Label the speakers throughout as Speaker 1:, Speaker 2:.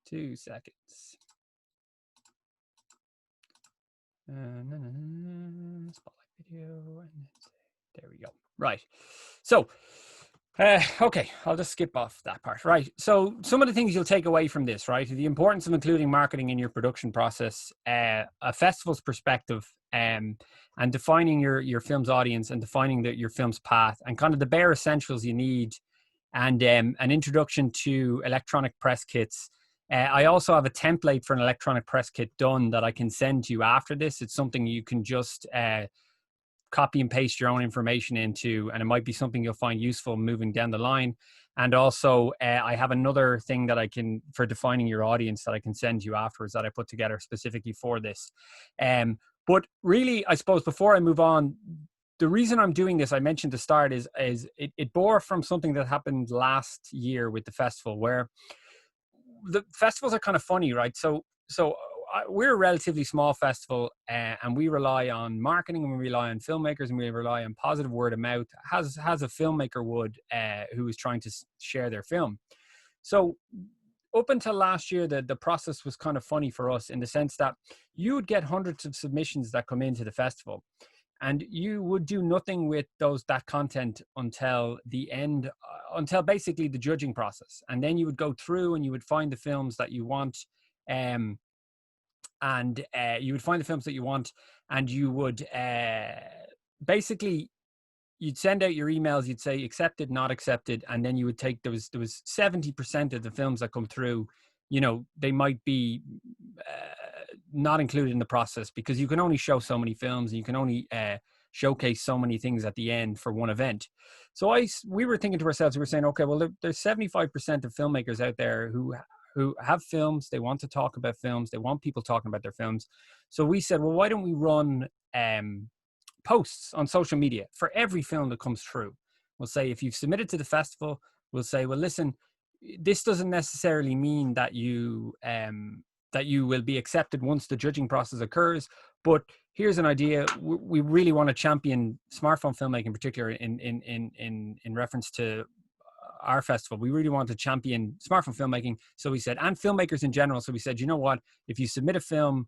Speaker 1: 2 seconds. Spotlight video. And there we go. Right. So, okay, I'll just skip off that part. Right. So some of the things you'll take away from this, right? The importance of including marketing in your production process, a festival's perspective, and defining your film's audience and defining your film's path, and kind of the bare essentials you need, and an introduction to electronic press kits. I also have a template for an electronic press kit done that I can send to you after this. It's something you can just copy and paste your own information into, and it might be something you'll find useful moving down the line. And also I have another thing that I can, for defining your audience, that I can send you afterwards, that I put together specifically for this. But really, I suppose before I move on, the reason I'm doing this, I mentioned to start, is it bore from something that happened last year with the festival, where the festivals are kind of funny, right? So we're a relatively small festival, and we rely on marketing, and we rely on filmmakers, and we rely on positive word of mouth, as a filmmaker would, who is trying to share their film. So up until last year, the process was kind of funny for us, in the sense that you would get hundreds of submissions that come into the festival, and you would do nothing with that content until the end, until basically the judging process. And then you would go through and you would find the films that you want, and you would find the films that you want, and you would basically, you'd send out your emails, you'd say accepted, not accepted, and then you would take, there was 70% of the films that come through, they might be not included in the process, because you can only show so many films, and you can only showcase so many things at the end for one event. So we were thinking to ourselves, we were saying, okay, well, there's 75% of filmmakers out there who have films, they want to talk about films, they want people talking about their films. So we said, well, why don't we run posts on social media for every film that comes through? We'll say, if you've submitted to the festival, we'll say, well, listen, this doesn't necessarily mean that you will be accepted once the judging process occurs, but here's an idea. We really want to champion smartphone filmmaking, in particular, in reference to our festival. We really want to champion smartphone filmmaking. So we said, and filmmakers in general. So we said, you know what, if you submit a film,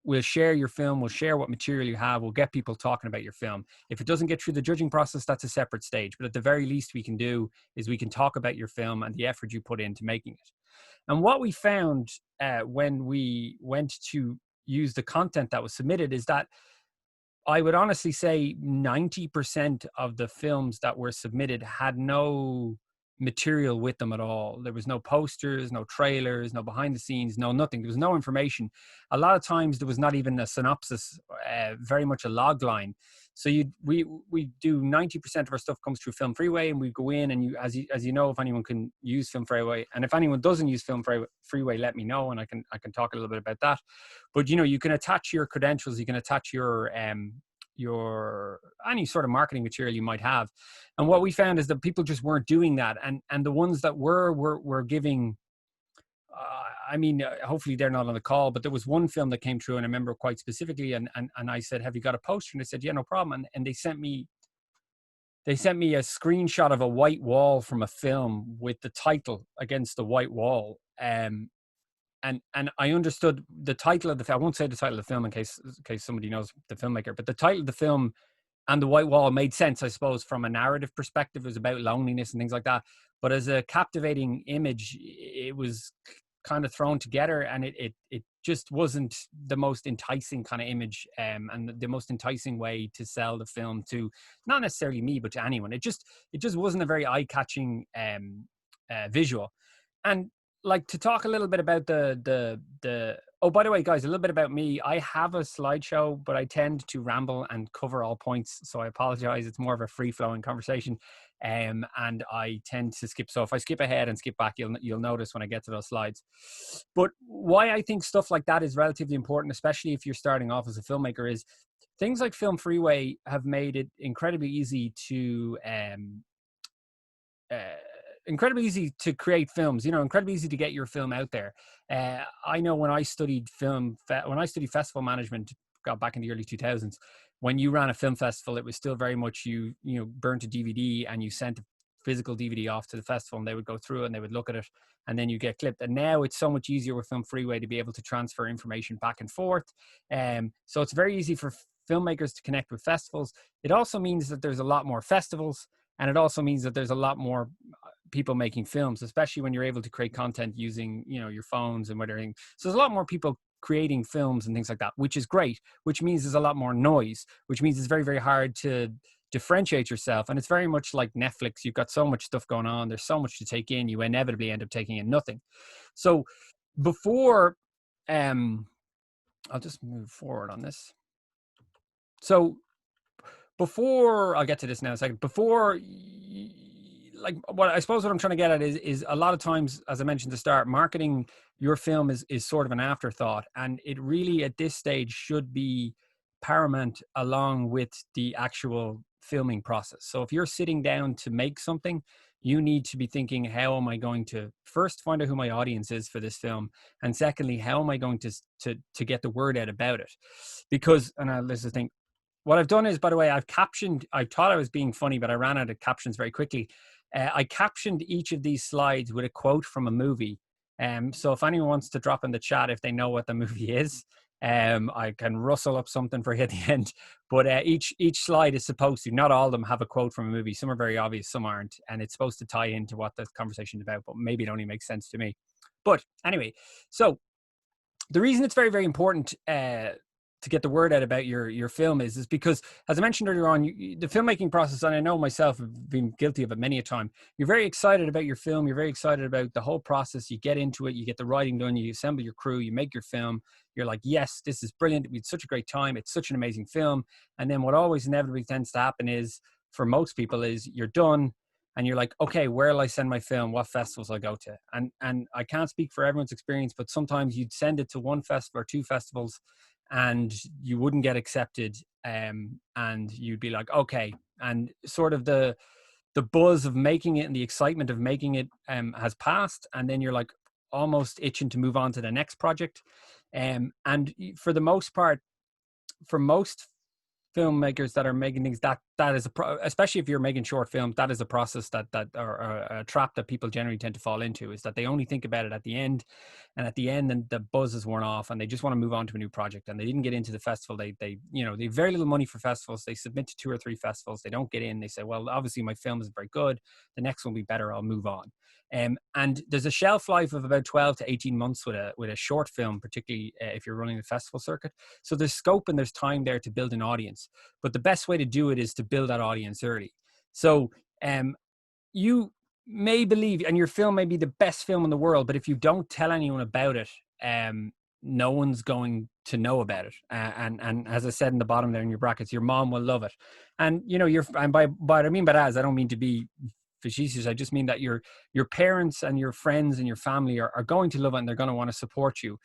Speaker 1: we'll share your film, we'll share what material you have, we'll get people talking about your film. If it doesn't get through the judging process, that's a separate stage. But at the very least we can do is we can talk about your film and the effort you put into making it. And what we found when we went to use the content that was submitted is that I would honestly say 90% of the films that were submitted had no material with them at all. There was no posters, no trailers, no behind the scenes, no nothing. There was no information. A lot of times there was not even a synopsis, very much a log line. So we do 90% of our stuff comes through Film Freeway, and we go in, and as you know, if anyone can use Film Freeway, and if anyone doesn't use Film Freeway, let me know, and I can talk a little bit about that. But you can attach your credentials, you can attach your any sort of marketing material you might have. And what we found is that people just weren't doing that, and the ones that were giving, hopefully they're not on the call, but there was one film that came through, and I remember quite specifically, and I said, have you got a poster? And they said, yeah, no problem. And they sent me a screenshot of a white wall from a film with the title against the white wall. And I understood the title of the film. I won't say the title of the film in case somebody knows the filmmaker, but the title of the film and the white wall made sense, I suppose, from a narrative perspective. It was about loneliness and things like that. But as a captivating image, it was kind of thrown together, and it just wasn't the most enticing kind of image, and the most enticing way to sell the film to, not necessarily me, but to anyone. It just wasn't a very eye-catching visual. And like, to talk a little bit about oh, by the way, guys, a little bit about me. I have a slideshow, but I tend to ramble and cover all points, so I apologize. It's more of a free-flowing conversation, and I tend to skip. So if I skip ahead and skip back, you'll notice when I get to those slides. But why I think stuff like that is relatively important, especially if you're starting off as a filmmaker, is things like Film Freeway have made it incredibly easy to create films, incredibly easy to get your film out there. I know when I studied festival management, got back in the early 2000s, when you ran a film festival, it was still very much you burnt a DVD and you sent physical DVD off to the festival, and they would go through it and they would look at it, and then you get clipped. And now it's so much easier with Film Freeway to be able to transfer information back and forth. So it's very easy for filmmakers to connect with festivals. It also means that there's a lot more festivals, and it also means that there's a lot more people making films, especially when you're able to create content using, you know, your phones and whatever. So there's a lot more people creating films and things like that, which is great, which means there's a lot more noise, which means it's very, very hard to differentiate yourself. And it's very much like Netflix. You've got so much stuff going on. There's so much to take in. You inevitably end up taking in nothing. So before, I'll just move forward on this. So before I'll get to this now in a second, before, like, what I suppose what I'm trying to get at is a lot of times, as I mentioned to start, marketing your film is sort of an afterthought, and it really at this stage should be paramount along with the actual filming process. So if you're sitting down to make something, you need to be thinking, how am I going to first find out who my audience is for this film, and secondly, how am I going to get the word out about it? Because, and this is the thing, what I've done is, by the way, I've captioned, I thought I was being funny, but I ran out of captions very quickly. I captioned each of these slides with a quote from a movie. So if anyone wants to drop in the chat, if they know what the movie is, I can rustle up something for you at the end. But each slide is supposed to, not all of them have a quote from a movie. Some are very obvious, some aren't. And it's supposed to tie into what the conversation is about, but maybe it only makes sense to me. But anyway, so the reason it's very, very important to get the word out about your film is because, as I mentioned earlier on, the filmmaking process, and I know myself have been guilty of it many a time, you're very excited about your film, you're very excited about the whole process, you get into it, you get the writing done, you assemble your crew, you make your film, you're like, yes, this is brilliant, we had such a great time, it's such an amazing film. And then what always inevitably tends to happen is, for most people, is you're done, and you're like, okay, where will I send my film? What festivals I go to? And I can't speak for everyone's experience, but sometimes you'd send it to one festival or two festivals, and you wouldn't get accepted. And you'd be like, okay. And sort of the buzz of making it and the excitement of making it has passed. And then you're like almost itching to move on to the next project. And for the most part, for most filmmakers that are making things, that is especially if you're making short films, that is a process that or a trap that people generally tend to fall into, is that they only think about it at the end, and at the end, and the buzz has worn off, and they just want to move on to a new project, and they didn't get into the festival. They you know, they have very little money for festivals. They submit to 2 or 3 festivals, they don't get in, they say, well, obviously my film is very good, the next one will be better, I'll move on. And there's a shelf life of about 12 to 18 months with a short film, particularly if you're running the festival circuit. So there's scope and there's time there to build an audience. But the best way to do it is to build that audience early. So you may believe, and your film may be the best film in the world, but if you don't tell anyone about it, no one's going to know about it. And as I said in the bottom there in your brackets, your mom will love it. And, you know, and by what I mean by that is, I don't mean to be facetious. I just mean that your parents and your friends and your family are going to love it, and they're going to want to support you.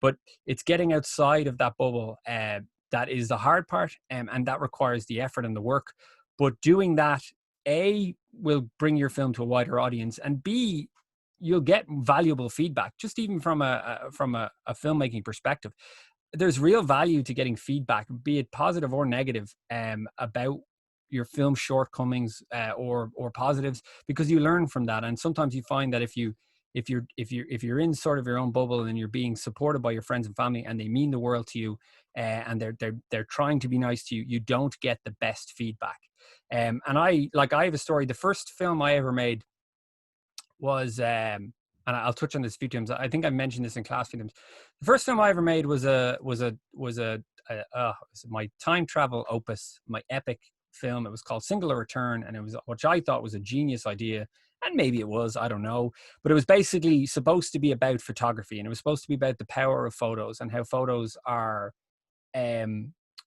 Speaker 1: But it's getting outside of that bubble that is the hard part, and that requires the effort and the work. But doing that, A, will bring your film to a wider audience, and B, you'll get valuable feedback, just even from a filmmaking perspective. There's real value to getting feedback, be it positive or negative, about your film shortcomings or positives, because you learn from that. And sometimes you find that if you're in sort of your own bubble and you're being supported by your friends and family, and they mean the world to you, and they're trying to be nice to you, you don't get the best feedback. And I have a story. The first film I ever made was, and I'll touch on this a few times, I think I mentioned this in class a few times. The first film I ever made was my time travel opus, my epic film. It was called Singular Return, and it was, which I thought was a genius idea, and maybe it was, I don't know, but it was basically supposed to be about photography, and it was supposed to be about the power of photos and how photos are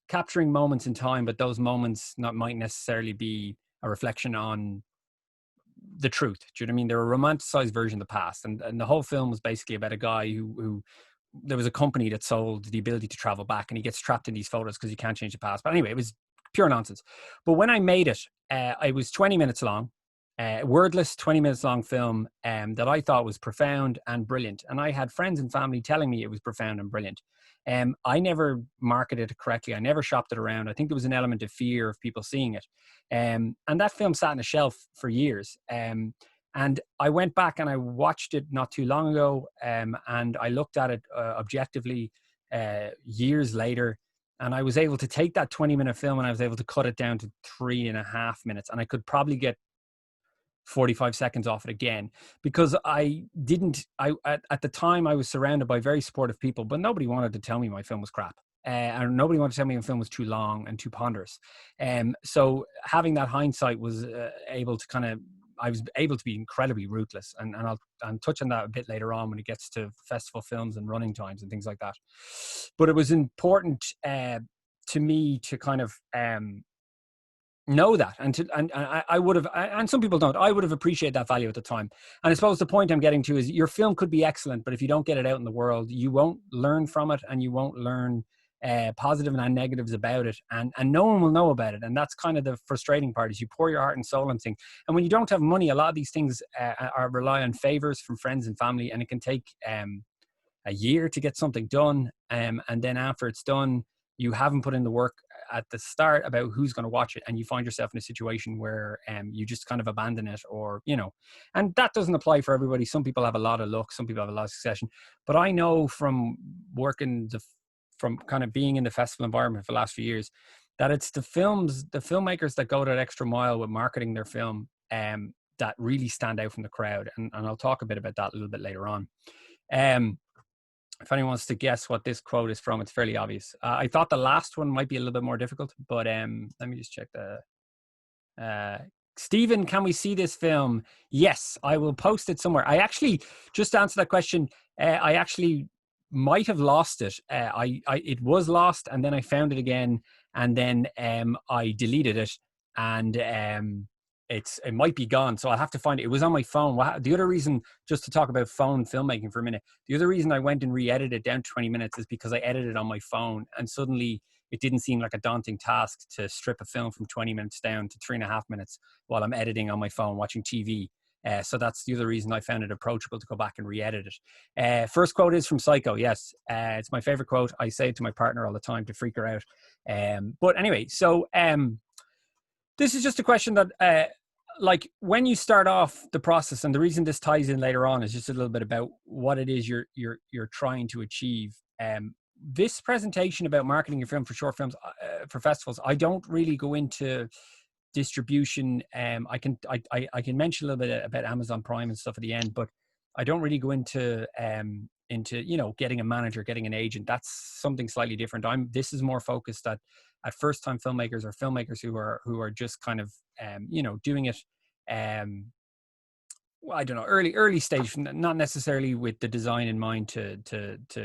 Speaker 1: capturing moments in time, but those moments might necessarily be a reflection on the truth. Do you know what I mean? They're a romanticized version of the past, and the whole film was basically about a guy who there was a company that sold the ability to travel back, and he gets trapped in these photos because you can't change the past. But anyway, it was pure nonsense. But when I made it, it was 20 minutes long. wordless, 20 minutes long film that I thought was profound and brilliant. And I had friends and family telling me it was profound and brilliant. I never marketed it correctly. I never shopped it around. I think there was an element of fear of people seeing it. And that film sat on a shelf for years. And I went back and I watched it not too long ago. And I looked at it objectively years later. And I was able to take that 20-minute film and I was able to cut it down to 3.5 minutes. And I could probably get 45 seconds off it again, because I didn't, at the time I was surrounded by very supportive people, but nobody wanted to tell me my film was crap. And nobody wanted to tell me my film was too long and too ponderous. So having that hindsight was able to kind of, I was able to be incredibly ruthless. And I'll touch on that a bit later on when it gets to festival films and running times and things like that. But it was important to me to kind of know that, and I would have, and some people don't. I would have appreciated that value at the time. And I suppose the point I'm getting to is your film could be excellent, but if you don't get it out in the world, you won't learn from it, and you won't learn positive and negatives about it, and no one will know about it. And that's kind of the frustrating part, is you pour your heart and soul into things, and when you don't have money, a lot of these things rely on favors from friends and family, and it can take a year to get something done, and then after it's done, you haven't put in the work at the start about who's going to watch it, and you find yourself in a situation where you just kind of abandon it, or and that doesn't apply for everybody. Some people have a lot of luck, some people have a lot of succession, but I know from working from kind of being in the festival environment for the last few years, that it's the filmmakers that go that extra mile with marketing their film that really stand out from the crowd, and I'll talk a bit about that a little bit later on. If anyone wants to guess what this quote is from, it's fairly obvious. I thought the last one might be a little bit more difficult, but let me just check Stephen, can we see this film? Yes, I will post it somewhere. I actually, just to answer that question, I actually might have lost it. It was lost, and then I found it again, and then I deleted it, and it might be gone, so I'll have to find it. It was on my phone. The other reason, just to talk about phone filmmaking for a minute, the other reason I went and re-edited it down to 20 minutes is because I edited on my phone, and suddenly it didn't seem like a daunting task to strip a film from 20 minutes down to 3.5 minutes while I'm editing on my phone watching TV. So that's the other reason I found it approachable to go back and re-edit it. First quote is from Psycho. Yes, it's my favorite quote. I say it to my partner all the time to freak her out. But anyway, so this is just a question that, like, when you start off the process, and the reason this ties in later on is just a little bit about what it is you're trying to achieve. This presentation about marketing your film for short films for festivals, I don't really go into distribution. I can mention a little bit about Amazon Prime and stuff at the end, but I don't really go into getting a manager, getting an agent. That's something slightly different. This is more focused at first time filmmakers, or filmmakers who are just kind of doing it I don't know, early stage, not necessarily with the design in mind to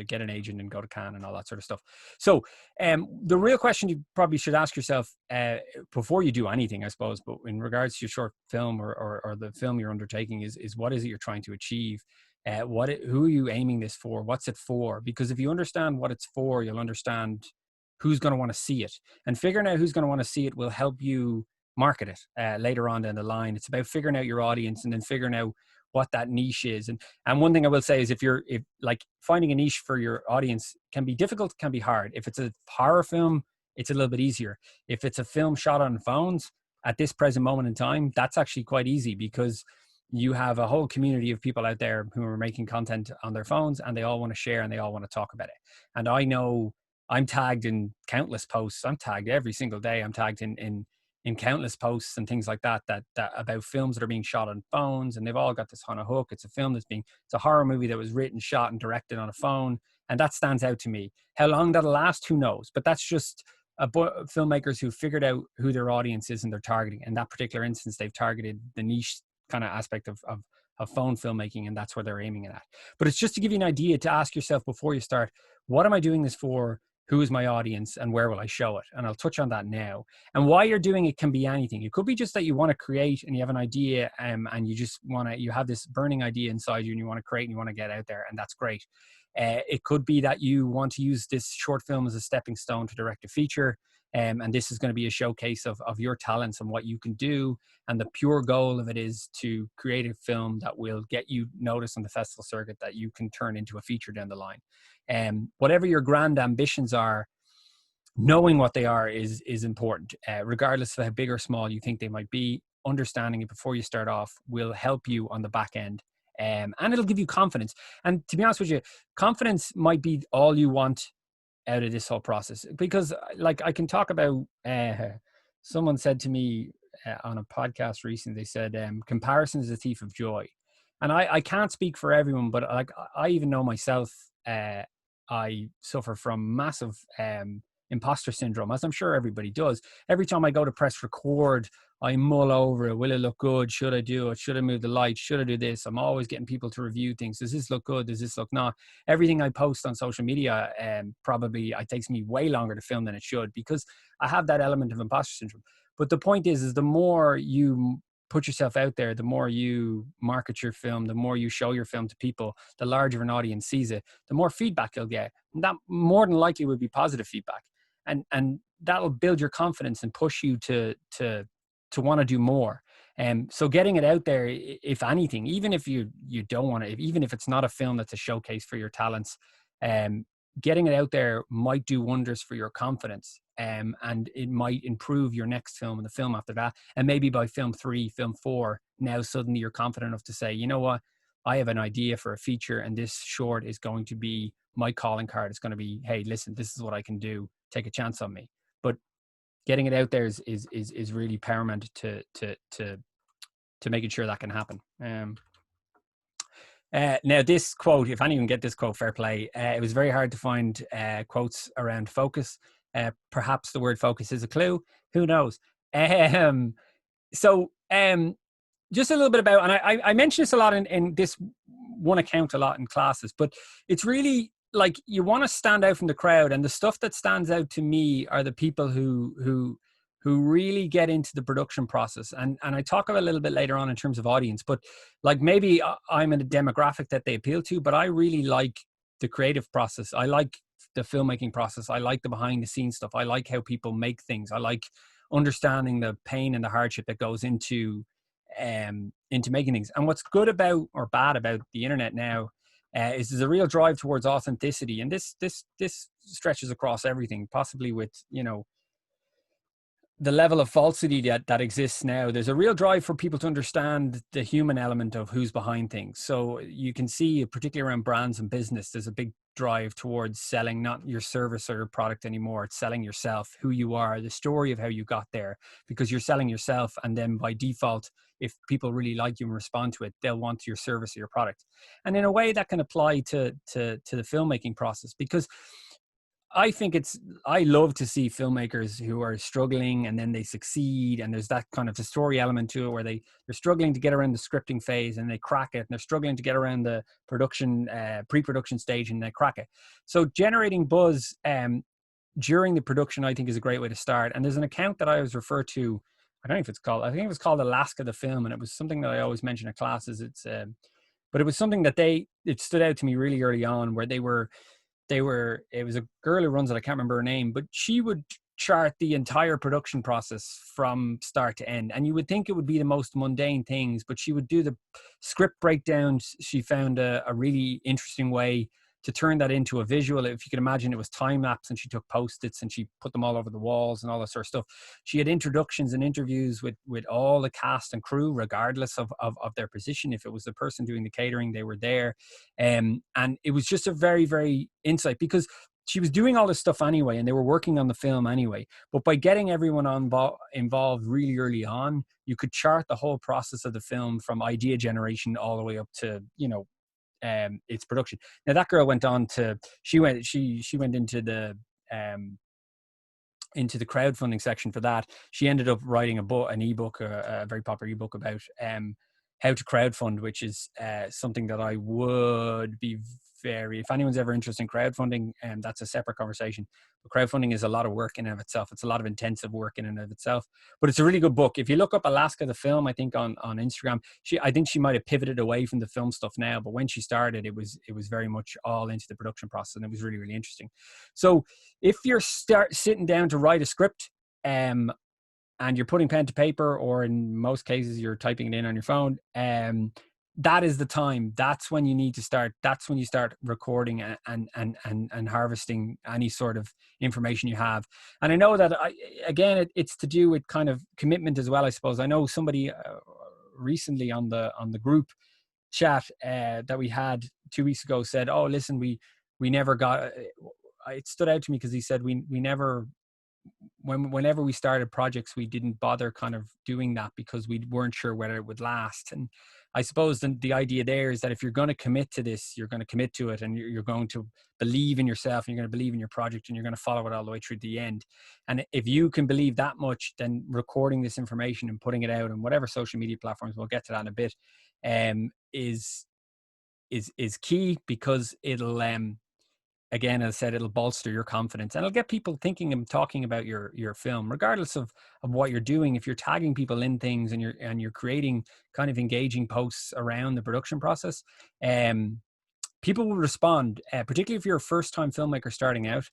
Speaker 1: get an agent and go to Cannes and all that sort of stuff. So the real question you probably should ask yourself before you do anything, I suppose, but in regards to your short film or the film you're undertaking, is what is it you're trying to achieve? Who are you aiming this for? What's it for? Because if you understand what it's for, you'll understand who's going to want to see it, and figuring out who's going to want to see it will help you market it later on down the line. It's about figuring out your audience and then figuring out what that niche is. And one thing I will say is, if like, finding a niche for your audience can be difficult, can be hard. If it's a horror film, it's a little bit easier. If it's a film shot on phones at this present moment in time, that's actually quite easy, because you have a whole community of people out there who are making content on their phones, and they all want to share and they all want to talk about it. And I know I'm tagged in countless posts. I'm tagged every single day. I'm tagged in countless posts and things like that about films that are being shot on phones, and they've all got this on a hook. It's a horror movie that was written, shot, and directed on a phone, and that stands out to me. How long that'll last, who knows? But that's just filmmakers who figured out who their audience is and they're targeting. In that particular instance, they've targeted the niche kind of aspect of phone filmmaking, and that's where they're aiming at. But it's just to give you an idea, to ask yourself before you start, what am I doing this for? Who is my audience, and where will I show it? And I'll touch on that now. And why you're doing it can be anything. It could be just that you want to create and you have an idea, and you have this burning idea inside you and you want to create and you want to get out there, and that's great. It could be that you want to use this short film as a stepping stone to direct a feature. And this is going to be a showcase of your talents and what you can do. And the pure goal of it is to create a film that will get you noticed on the festival circuit, that you can turn into a feature down the line. Whatever your grand ambitions are, knowing what they are is important, regardless of how big or small you think they might be. Understanding it before you start off will help you on the back end, and it'll give you confidence. And to be honest with you, confidence might be all you want out of this whole process, because like I can talk about, someone said to me on a podcast recently, they said, comparison is a thief of joy. And I can't speak for everyone, but like I even know myself, I suffer from massive imposter syndrome, as I'm sure everybody does. Every time I go to press record, I mull over it. Will it look good? Should I do it? Should I move the light? Should I do this? I'm always getting people to review things. Does this look good? Does this look not? Everything I post on social media, probably it takes me way longer to film than it should, because I have that element of imposter syndrome. But the point is the more you put yourself out there, the more you market your film, the more you show your film to people, the larger an audience sees it, the more feedback you'll get. And that more than likely would be positive feedback. And that'll build your confidence and push you to want to do more. So getting it out there, if anything, even if you don't want to, even if it's not a film that's a showcase for your talents, getting it out there might do wonders for your confidence. And it might improve your next film and the film after that. And maybe by film 3, film 4, now suddenly you're confident enough to say, you know what, I have an idea for a feature, and this short is going to be my calling card. It's going to be, hey, listen, this is what I can do. Take a chance on me. But getting it out there is really paramount to making sure that can happen. Now this quote, if anyone get this quote, fair play. It was very hard to find quotes around focus. Perhaps the word focus is a clue. Who knows? So just a little bit about, and I mention this a lot in this one account a lot in classes, but it's really like you want to stand out from the crowd, and the stuff that stands out to me are the people who really get into the production process. And I talk about a little bit later on in terms of audience, but like maybe I'm in a demographic that they appeal to, but I really like the creative process. I like the filmmaking process. I like the behind the scenes stuff. I like how people make things. I like understanding the pain and the hardship that goes into making things. And what's good about, or bad about, the internet now is there's a real drive towards authenticity, and this stretches across everything, possibly with, you know, the level of falsity that exists now. There's a real drive for people to understand the human element of who's behind things. So you can see, particularly around brands and business, there's a big drive towards selling not your service or your product anymore. It's selling yourself, who you are, the story of how you got there, because you're selling yourself. And then by default, if people really like you and respond to it, they'll want your service or your product. And in a way that can apply to the filmmaking process, because I love to see filmmakers who are struggling and then they succeed, and there's that kind of the story element to it where they're struggling to get around the scripting phase and they crack it, and they're struggling to get around the production, pre-production stage, and they crack it. So generating buzz during the production, I think, is a great way to start. And there's an account that I was referred to, I don't know if it's called, I think it was called Alaska the Film, and it was something that I always mention in classes. But it was something that it stood out to me really early on, where it was a girl who runs it, I can't remember her name, but she would chart the entire production process from start to end. And you would think it would be the most mundane things, but she would do the script breakdowns. She found a really interesting way to turn that into a visual. If you can imagine, it was time lapse, and she took Post-its and she put them all over the walls and all that sort of stuff. She had introductions and interviews with all the cast and crew, regardless of their position. If it was the person doing the catering, they were there. And it was just a very, very insight, because she was doing all this stuff anyway, and they were working on the film anyway. But by getting everyone involved really early on, you could chart the whole process of the film from idea generation all the way up to, you know, its production. Now that girl went on to, she went into the crowdfunding section for that. She ended up writing an ebook, a very popular ebook about how to crowdfund, which is something that I would be if anyone's ever interested in crowdfunding, that's a separate conversation. But crowdfunding is a lot of work in and of itself. It's a lot of intensive work in and of itself, but it's a really good book. If you look up Alaska the film, I think on Instagram, I think she might have pivoted away from the film stuff now, but when she started, it was very much all into the production process, and it was really, really interesting. So if you're sitting down to write a script, and you're putting pen to paper, or in most cases you're typing it in on your phone, that is the time. That's when you need to start. That's when you start recording and harvesting any sort of information you have. And I know that it's to do with kind of commitment as well, I suppose. I know somebody recently on the group chat that we had 2 weeks ago said, "Oh, listen, we never got." It stood out to me because he said we never. Whenever we started projects, we didn't bother kind of doing that because we weren't sure whether it would last. And I suppose the idea there is that if you're going to commit to this, you're going to commit to it, and you're going to believe in yourself, and you're going to believe in your project, and you're going to follow it all the way through the end. And if you can believe that much, then recording this information and putting it out on whatever social media platforms, we'll get to that in a bit, is key, because it'll again, as I said, it'll bolster your confidence, and it'll get people thinking and talking about your film, regardless of what you're doing. If you're tagging people in things, and you're creating kind of engaging posts around the production process, people will respond. Particularly if you're a first-time filmmaker starting out,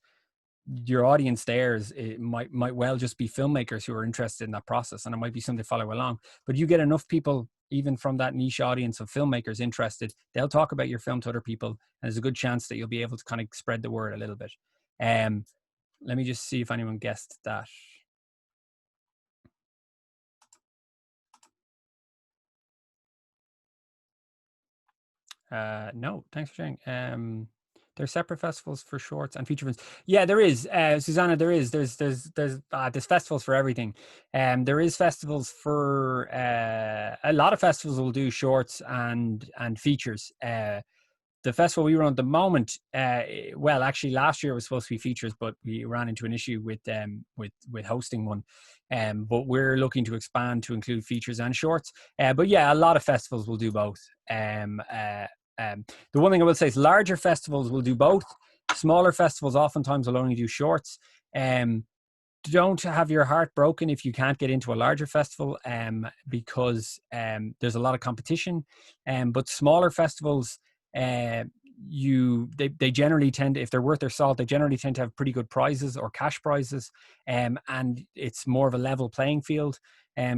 Speaker 1: your audience there it might well just be filmmakers who are interested in that process, and it might be something to follow along. But you get enough people, even from that niche audience of filmmakers interested, they'll talk about your film to other people, and there's a good chance that you'll be able to kind of spread the word a little bit. Let me just see if anyone guessed that. No, thanks for sharing. There's separate festivals for shorts and feature films. Yeah, there is, Susanna. There's festivals for everything. There is festivals for a lot of festivals will do shorts and features. The festival we run at the moment, well, actually last year was supposed to be features, but we ran into an issue with hosting one. But we're looking to expand to include features and shorts. But yeah, a lot of festivals will do both. The one thing I will say is larger festivals will do both. Smaller festivals oftentimes will only do shorts. Don't have your heart broken if you can't get into a larger festival, because there's a lot of competition. But smaller festivals, they generally tend to, if they're worth their salt, they generally tend to have pretty good prizes or cash prizes, and it's more of a level playing field.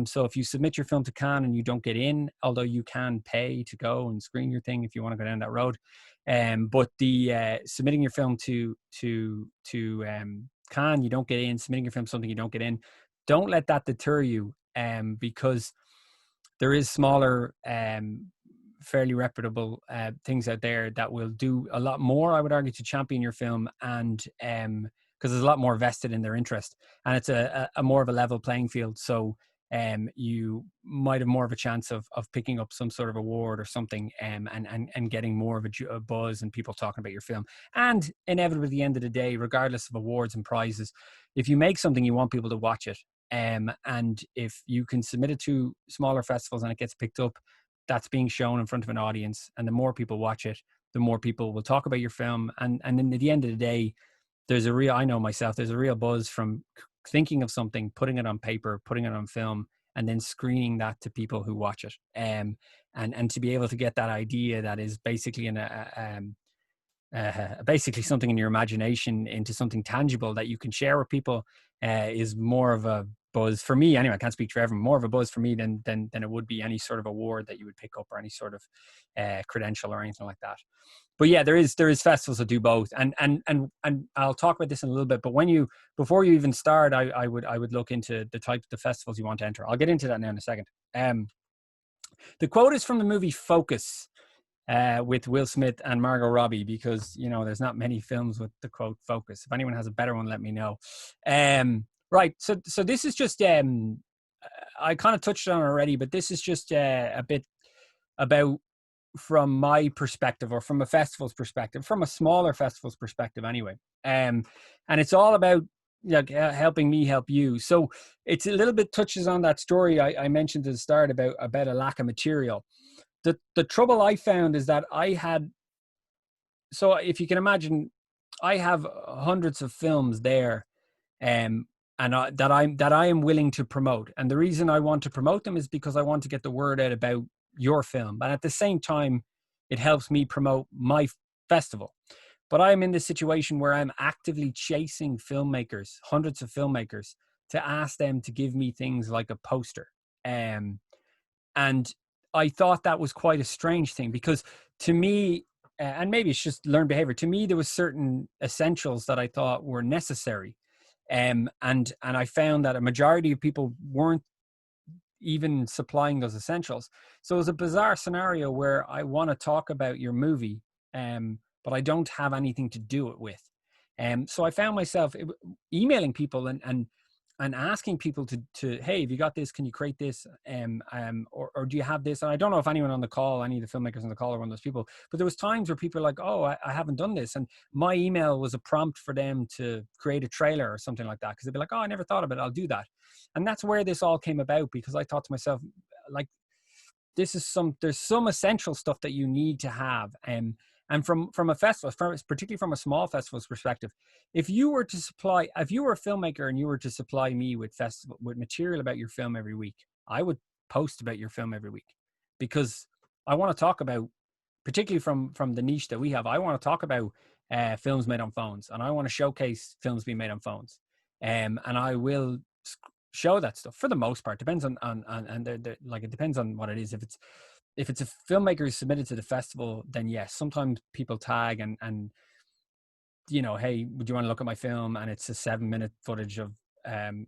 Speaker 1: So if you submit your film to Cannes and you don't get in, although you can pay to go and screen your thing if you want to go down that road, but the submitting your film to Cannes, you don't get in. Submitting your film something, you don't get in. Don't let that deter you, because there is smaller, fairly reputable things out there that will do a lot more, I would argue, to champion your film, and because there's a lot more vested in their interest, and it's a more of a level playing field. So you might have more of a chance of picking up some sort of award or something, and getting more of a buzz and people talking about your film. And inevitably, at the end of the day, regardless of awards and prizes, if you make something, you want people to watch it. And if you can submit it to smaller festivals and it gets picked up, that's being shown in front of an audience. And the more people watch it, the more people will talk about your film. And then at the end of the day, I know myself, there's a real buzz from thinking of something, putting it on paper, putting it on film, and then screening that to people who watch it. And to be able to get that idea that is basically basically something in your imagination into something tangible that you can share with people, is more of a buzz for me. Anyway, I can't speak for everyone. More of a buzz for me than it would be any sort of award that you would pick up, or any sort of credential or anything like that. But yeah, there is festivals that do both, and I'll talk about this in a little bit. But before you even start, I would look into the type of the festivals you want to enter. I'll get into that now in a second. The quote is from the movie Focus, with Will Smith and Margot Robbie, because there's not many films with the quote Focus. If anyone has a better one, let me know. Right, so this is just I kind of touched on it already, but this is just a bit about, from my perspective, or from a festival's perspective, from a smaller festival's perspective anyway. And it's all about helping me help you. So it's a little bit touches on that story I mentioned at the start about a lack of material. The trouble I found is that I had so if you can imagine, I have hundreds of films there, um, that I am willing to promote. And the reason I want to promote them is because I want to get the word out about your film, and at the same time, it helps me promote my festival. But I'm in this situation where I'm actively chasing filmmakers, hundreds of filmmakers, to ask them to give me things like a poster. Um, and I thought that was quite a strange thing, because to me, and maybe it's just learned behavior, to me, there was certain essentials that I thought were necessary. And I found that a majority of people weren't even supplying those essentials. So it was a bizarre scenario where I want to talk about your movie, but I don't have anything to do it with. So I found myself emailing people and asking people to, hey, have you got this? Can you create this? Or do you have this? And I don't know if anyone on the call, any of the filmmakers on the call are one of those people, but there was times where people are like, oh, I haven't done this. And my email was a prompt for them to create a trailer or something like that. Because they'd be like, oh, I never thought of it. I'll do that. And that's where this all came about, because I thought to myself, like, there's some essential stuff that you need to have. And from a festival, particularly from a small festival's perspective, if you were a filmmaker and you were to supply me with material about your film every week, I would post about your film every week, because I want to talk about, particularly from the niche that we have, I want to talk about films made on phones, and I want to showcase films being made on phones. And I will show that stuff for the most part. Depends on like, it depends on what it is. If it's a filmmaker who's submitted to the festival, then yes, sometimes people tag and hey, would you want to look at my film? And it's a 7-minute footage of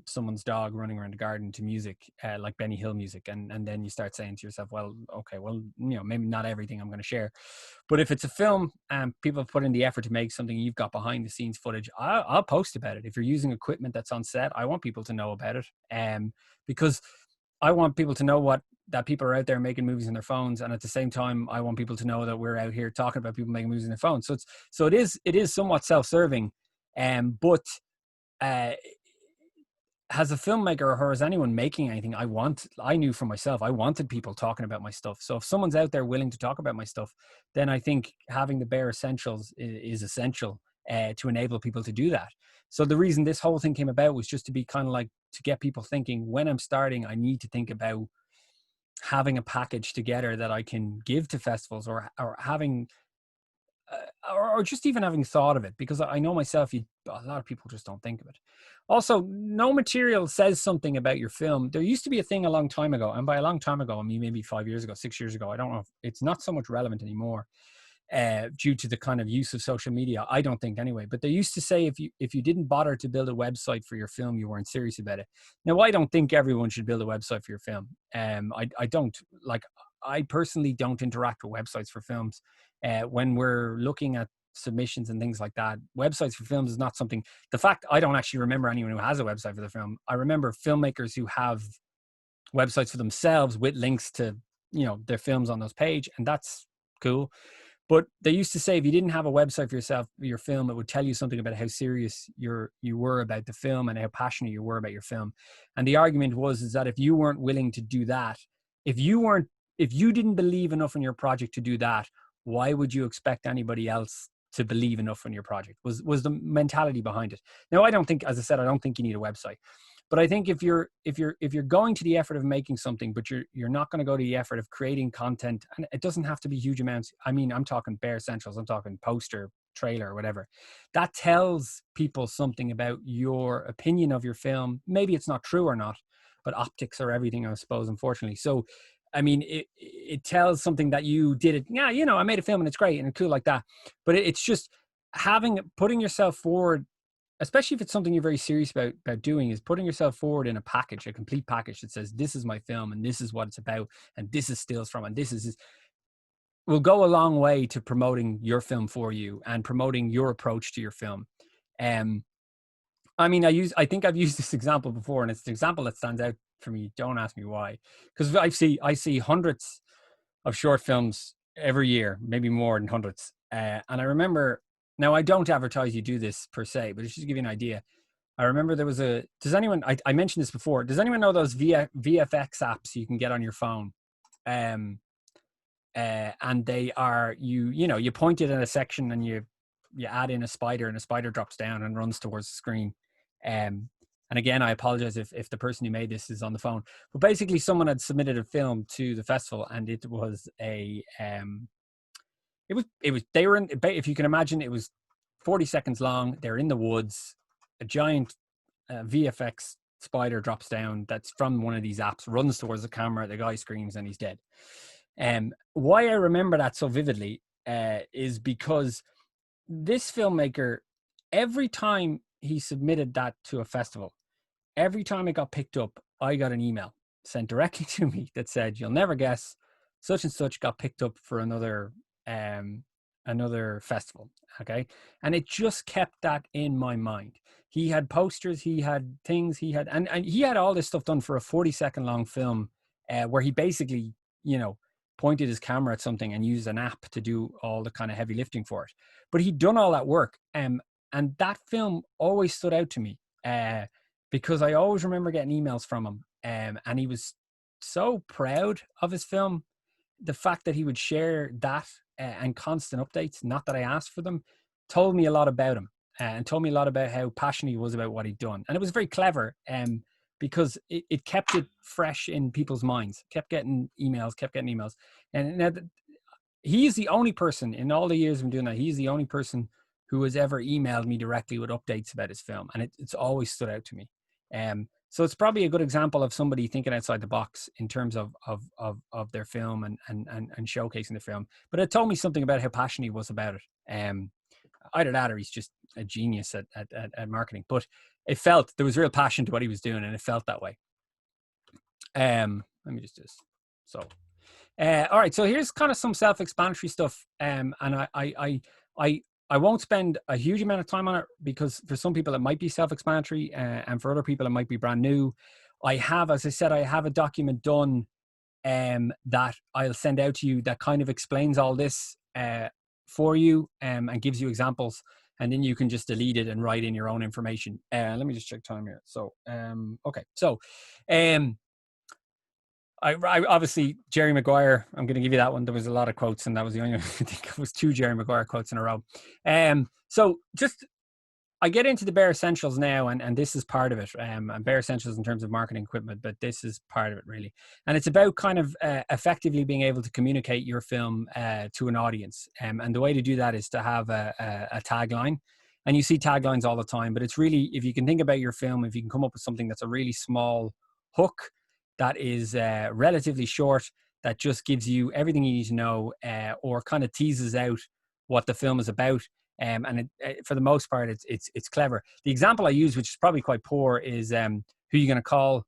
Speaker 1: someone's dog running around the garden to music, like Benny Hill music, and then you start saying to yourself, well, okay, well, maybe not everything I'm going to share. But if it's a film and people have put in the effort to make something, you've got behind the scenes footage, I'll post about it. If you're using equipment that's on set, I want people to know about it, because I want people to know that people are out there making movies on their phones, and at the same time, I want people to know that we're out here talking about people making movies on their phones. So it is somewhat self-serving, but as a filmmaker, or as anyone making anything, I knew for myself, I wanted people talking about my stuff. So if someone's out there willing to talk about my stuff, then I think having the bare essentials is essential to enable people to do that. So the reason this whole thing came about was just to be kind of like, to get people thinking, when I'm starting, I need to think about having a package together that I can give to festivals, or having or just even having thought of it, because I know myself, a lot of people just don't think of it. Also, no material says something about your film. There used to be a thing a long time ago, and by a long time ago, I mean maybe 5 years ago, 6 years ago. I don't know if it's not so much relevant anymore, due to the kind of use of social media. I don't think anyway. But they used to say, if you didn't bother to build a website for your film, you weren't serious about it. Now, I don't think everyone should build a website for your film. I don't like. I personally don't interact with websites for films. When we're looking at submissions and things like that, websites for films is not something. The fact, I don't actually remember anyone who has a website for the film. I remember filmmakers who have websites for themselves with links to their films on those page, and that's cool. But they used to say, if you didn't have a website for your film, it would tell you something about how serious you were about the film and how passionate you were about your film. And the argument is that if you weren't willing to do that, if you didn't believe enough in your project to do that, why would you expect anybody else to believe enough in your project? Was the mentality behind it. Now, I don't think, as I said, I don't think you need a website. But I think if you're going to the effort of making something, but you're not going to go to the effort of creating content, and it doesn't have to be huge amounts. I mean, I'm talking bare essentials. I'm talking poster, trailer, or whatever. That tells people something about your opinion of your film. Maybe it's not true or not, but optics are everything, I suppose, unfortunately. So, I mean, it tells something that you did it. Yeah, I made a film and it's great and it's cool like that. But it's just putting yourself forward, especially if it's something you're very serious about doing, is putting yourself forward in a package, a complete package that says, this is my film and this is what it's about and this is stills from, and this will go a long way to promoting your film for you and promoting your approach to your film. I mean, I think I've used this example before, and it's the example that stands out for me. Don't ask me why, because I see hundreds of short films every year, maybe more than hundreds. And I remember, now I don't advertise you do this per se, but it's just to give you an idea. I remember there was does anyone, I mentioned this before, does anyone know those VFX apps you can get on your phone? and they are, you point it in a section and you add in a spider, and a spider drops down and runs towards the screen. And again, I apologize if the person who made this is on the phone, but basically someone had submitted a film to the festival, and it was they were in, if you can imagine, it was 40 seconds long. They're in the woods, a giant VFX spider drops down that's from one of these apps, runs towards the camera, the guy screams, and he's dead. Why I remember that so vividly is because this filmmaker, every time he submitted that to a festival, every time it got picked up, I got an email sent directly to me that said, "You'll never guess, such and such got picked up for another festival." Okay. And it just kept that in my mind. He had posters, he had things, and he had all this stuff done for a 40-second long film, where he basically, pointed his camera at something and used an app to do all the kind of heavy lifting for it. But he'd done all that work. And that film always stood out to me, because I always remember getting emails from him. And he was so proud of his film. The fact that he would share that and constant updates, not that I asked for them, told me a lot about him, and told me a lot about how passionate he was about what he'd done. And it was very clever, because it kept it fresh in people's minds, kept getting emails. And now he's the only person in all the years I've been doing that, he's the only person who has ever emailed me directly with updates about his film. And it's always stood out to me. So it's probably a good example of somebody thinking outside the box in terms of their film and showcasing the film. But it told me something about how passionate he was about it. Either that or he's just a genius at marketing. But it felt there was real passion to what he was doing, and it felt that way. Let me just do this. So, all right. So here's kind of some self-explanatory stuff. And I won't spend a huge amount of time on it, because for some people it might be self-explanatory, and for other people it might be brand new. As I said, I have a document done that I'll send out to you that kind of explains all this for you, and gives you examples, and then you can just delete it and write in your own information. Let me just check time here. So, okay. So, I obviously, Jerry Maguire, I'm going to give you that one. There was a lot of quotes, and that was the only, I think it was 2 Jerry Maguire quotes in a row. So just, I get into the bare essentials now, and this is part of it. And bare essentials in terms of marketing equipment, but this is part of it really. And it's about kind of effectively being able to communicate your film to an audience. And the way to do that is to have a tagline. And you see taglines all the time, but it's really, if you can think about your film, if you can come up with something that's a really small hook that is relatively short, that just gives you everything you need to know, or kind of teases out what the film is about. And for the most part, it's clever. The example I use, which is probably quite poor, is Who You Gonna Call,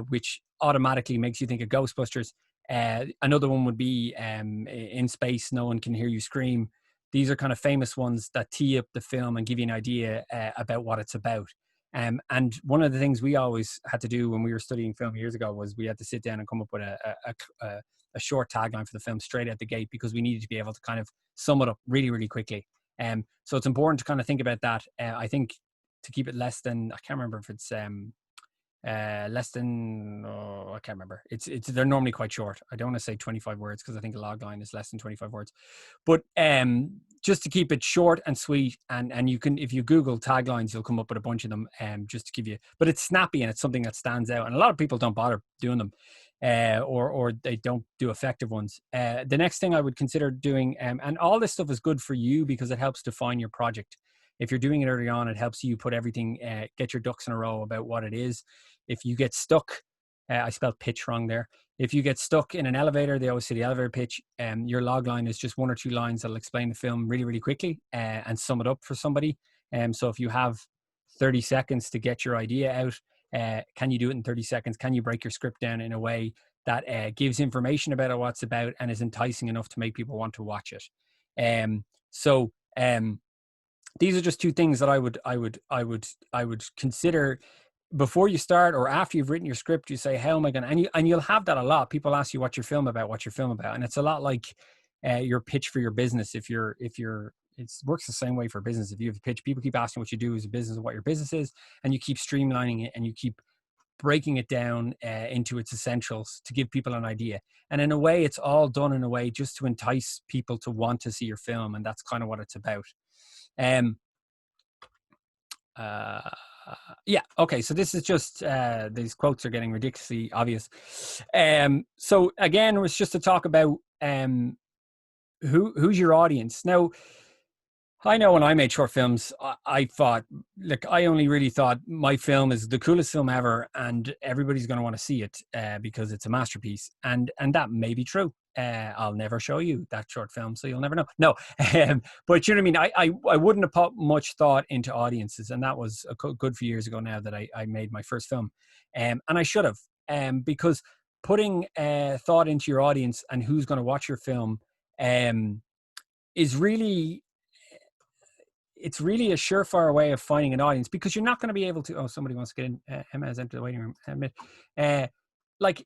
Speaker 1: which automatically makes you think of Ghostbusters. Another one would be In Space, No One Can Hear You Scream. These are kind of famous ones that tee up the film and give you an idea about what it's about. And one of the things we always had to do when we were studying film years ago was we had to sit down and come up with a short tagline for the film straight out the gate, because we needed to be able to kind of sum it up really, really quickly. So it's important to kind of think about that. I think to keep it less than, I can't remember if it's less than, I can't remember. They're normally quite short. I don't want to say 25 words, because I think a log line is less than 25 words. But just to keep it short and sweet, and you can, if you Google taglines, you'll come up with a bunch of them, just to give you, but it's snappy and it's something that stands out. And a lot of people don't bother doing them, or they don't do effective ones. The next thing I would consider doing, and all this stuff is good for you because it helps define your project. If you're doing it early on, it helps you put everything, get your ducks in a row about what it is. If you get stuck, I spelled pitch wrong there. If you get stuck in an elevator, they always say the elevator pitch, your log line is just 1 or 2 lines that'll explain the film really, really quickly, and sum it up for somebody. So if you have 30 seconds to get your idea out, can you do it in 30 seconds? Can you break your script down in a way that gives information about what it's about and is enticing enough to make people want to watch it? These are just 2 things that I would consider before you start, or after you've written your script. You say, how am I going to, and you'll have that a lot. People ask you what's your film about, and it's a lot like your pitch for your business. If you're, it works the same way for business. If you have a pitch, people keep asking what you do as a business and what your business is, and you keep streamlining it, and you keep breaking it down into its essentials to give people an idea. And in a way, it's all done in a way just to entice people to want to see your film. And that's kind of what it's about. Yeah. Okay. So this is just, these quotes are getting ridiculously obvious. So again, it was just to talk about who's your audience. Now, I know when I made short films, I thought, like, I only really thought my film is the coolest film ever, and everybody's going to want to see it because it's a masterpiece, and that may be true. I'll never show you that short film, so you'll never know. No, but you know what I mean. I wouldn't have put much thought into audiences, and that was a good few years ago now that I made my first film, and I should have, because putting thought into your audience and who's going to watch your film is really, it's really a surefire way of finding an audience, because you're not going to be able to. Oh, somebody wants to get in. Emma has entered the waiting room. Like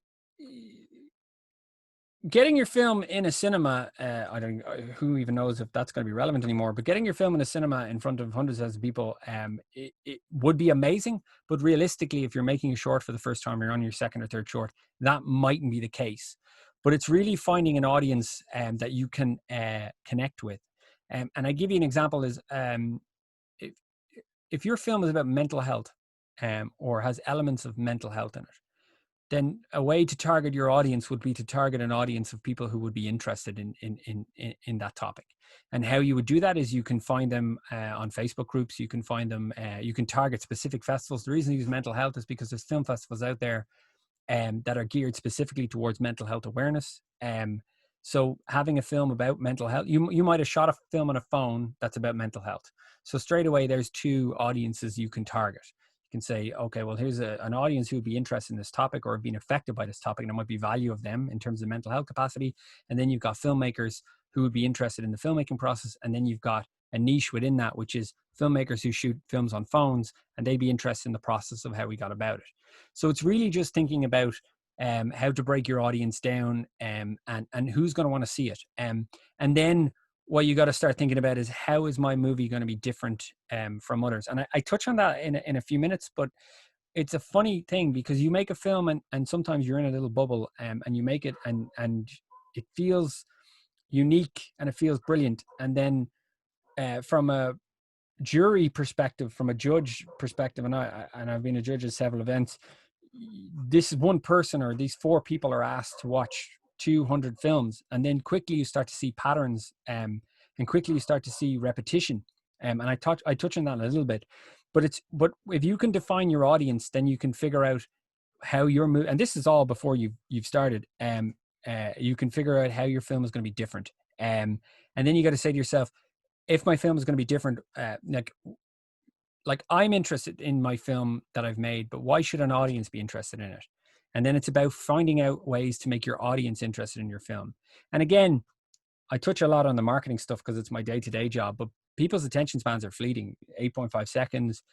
Speaker 1: getting your film in a cinema. I don't. Who even knows if that's going to be relevant anymore? But getting your film in a cinema in front of hundreds of thousands of people, it would be amazing. But realistically, if you're making a short for the first time, you're on your second or third short, that mightn't be the case. But it's really finding an audience that you can connect with. And I give you an example is if your film is about mental health or has elements of mental health in it, then a way to target your audience would be to target an audience of people who would be interested in that topic. And how you would do that is you can find them on Facebook groups. You can find them, you can target specific festivals. The reason I use mental health is because there's film festivals out there that are geared specifically towards mental health awareness. So having a film about mental health, you might have shot a film on a phone that's about mental health. So straight away, there's two audiences you can target. You can say, okay, well, here's an audience who would be interested in this topic or being affected by this topic, and there might be value of them in terms of mental health capacity. And then you've got filmmakers who would be interested in the filmmaking process. And then you've got a niche within that, which is filmmakers who shoot films on phones, and they'd be interested in the process of how we got about it. So it's really just thinking about how to break your audience down and who's going to want to see it. And then what you got to start thinking about is, how is my movie going to be different from others? And I touch on that in a few minutes, but it's a funny thing because you make a film and sometimes you're in a little bubble and you make it and it feels unique and it feels brilliant. And then from a jury perspective, from a judge perspective, and I've been a judge at several events, this one person or these four people are asked to watch 200 films, and then quickly you start to see patterns and quickly you start to see repetition, and I touch on that a little bit, but if you can define your audience, then you can figure out how your movie, and this is all before you've started, you can figure out how your film is going to be different, and then you got to say to yourself, if my film is going to be different, like I'm interested in my film that I've made, but why should an audience be interested in it? And then it's about finding out ways to make your audience interested in your film. And again, I touch a lot on the marketing stuff because it's my day-to-day job, but people's attention spans are fleeting. 8.5 seconds.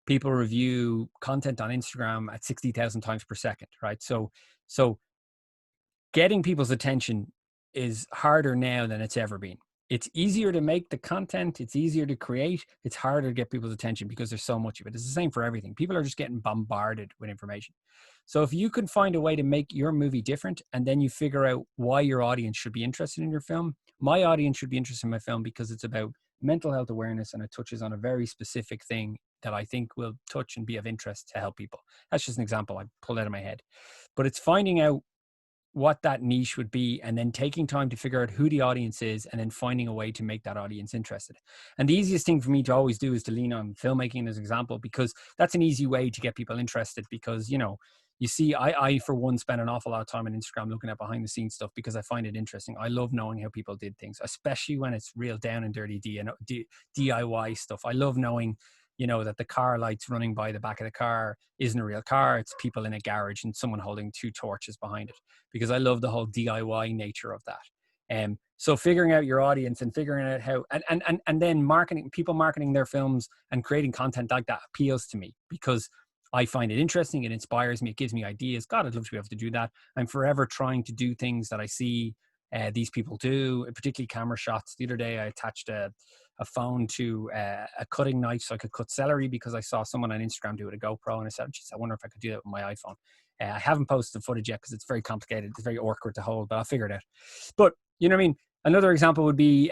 Speaker 1: People review content on Instagram at 60,000 times per second, right? So getting people's attention is harder now than it's ever been. It's easier to make the content. It's easier to create. It's harder to get people's attention because there's so much of it. It's the same for everything. People are just getting bombarded with information. So if you can find a way to make your movie different, and then you figure out why your audience should be interested in your film. My audience should be interested in my film because it's about mental health awareness and it touches on a very specific thing that I think will touch and be of interest to help people. That's just an example I pulled out of my head. But it's finding out what that niche would be, and then taking time to figure out who the audience is, and then finding a way to make that audience interested. And the easiest thing for me to always do is to lean on filmmaking as an example, because that's an easy way to get people interested. Because, you see, I for one spend an awful lot of time on Instagram looking at behind the scenes stuff because I find it interesting. I love knowing how people did things, especially when it's real down and dirty DIY stuff. I love knowing that the car lights running by the back of the car isn't a real car. It's people in a garage and someone holding two torches behind it, because I love the whole DIY nature of that. So figuring out your audience and figuring out how, and then marketing their films and creating content like that appeals to me because I find it interesting. It inspires me. It gives me ideas. God, I'd love to be able to do that. I'm forever trying to do things that I see these people do, particularly camera shots. The other day I attached a a phone to a cutting knife so I could cut celery because I saw someone on Instagram do it with a GoPro, and I said, geez, I wonder if I could do that with my iPhone. I haven't posted the footage yet because it's very complicated. It's very awkward to hold, but I'll figure it out. But you know what I mean? Another example would be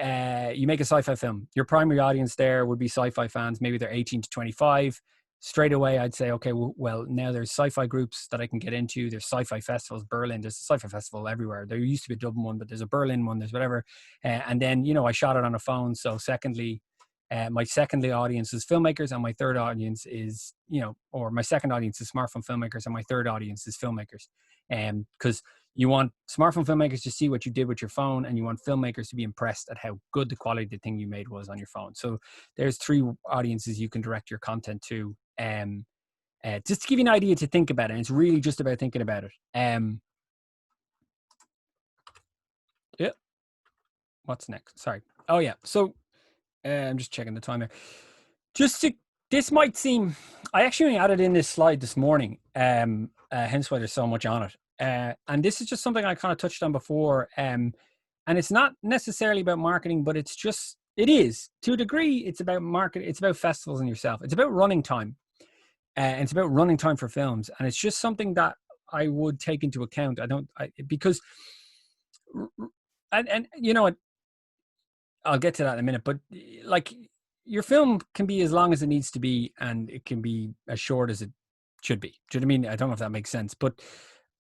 Speaker 1: you make a sci-fi film. Your primary audience there would be sci-fi fans. Maybe they're 18 to 25. Straight away, I'd say, okay, well, now there's sci-fi groups that I can get into. There's sci-fi festivals, Berlin. There's a sci-fi festival everywhere. There used to be a Dublin one, but there's a Berlin one. There's whatever. And then, you know, I shot it on a phone. So secondly, my secondly audience is filmmakers, and my third audience is, you know, or my second audience is smartphone filmmakers, and my third audience is filmmakers. Because you want smartphone filmmakers to see what you did with your phone, and you want filmmakers to be impressed at how good the quality of the thing you made was on your phone. So there's three audiences you can direct your content to. Just to give you an idea to think about it. And it's really just about thinking about it. Yeah. What's next? Sorry. Oh yeah. So I'm just checking the time here. This might seem, I actually only added in this slide this morning. Hence why there's so much on it. And this is just something I kind of touched on before. And it's not necessarily about marketing, but it is to a degree. It's about marketing. It's about festivals and yourself. It's about running time. And it's about running time for films. And it's just something that I would take into account. Because you know what, I'll get to that in a minute, but like your film can be as long as it needs to be, and it can be as short as it should be. Do you know what I mean? I don't know if that makes sense, but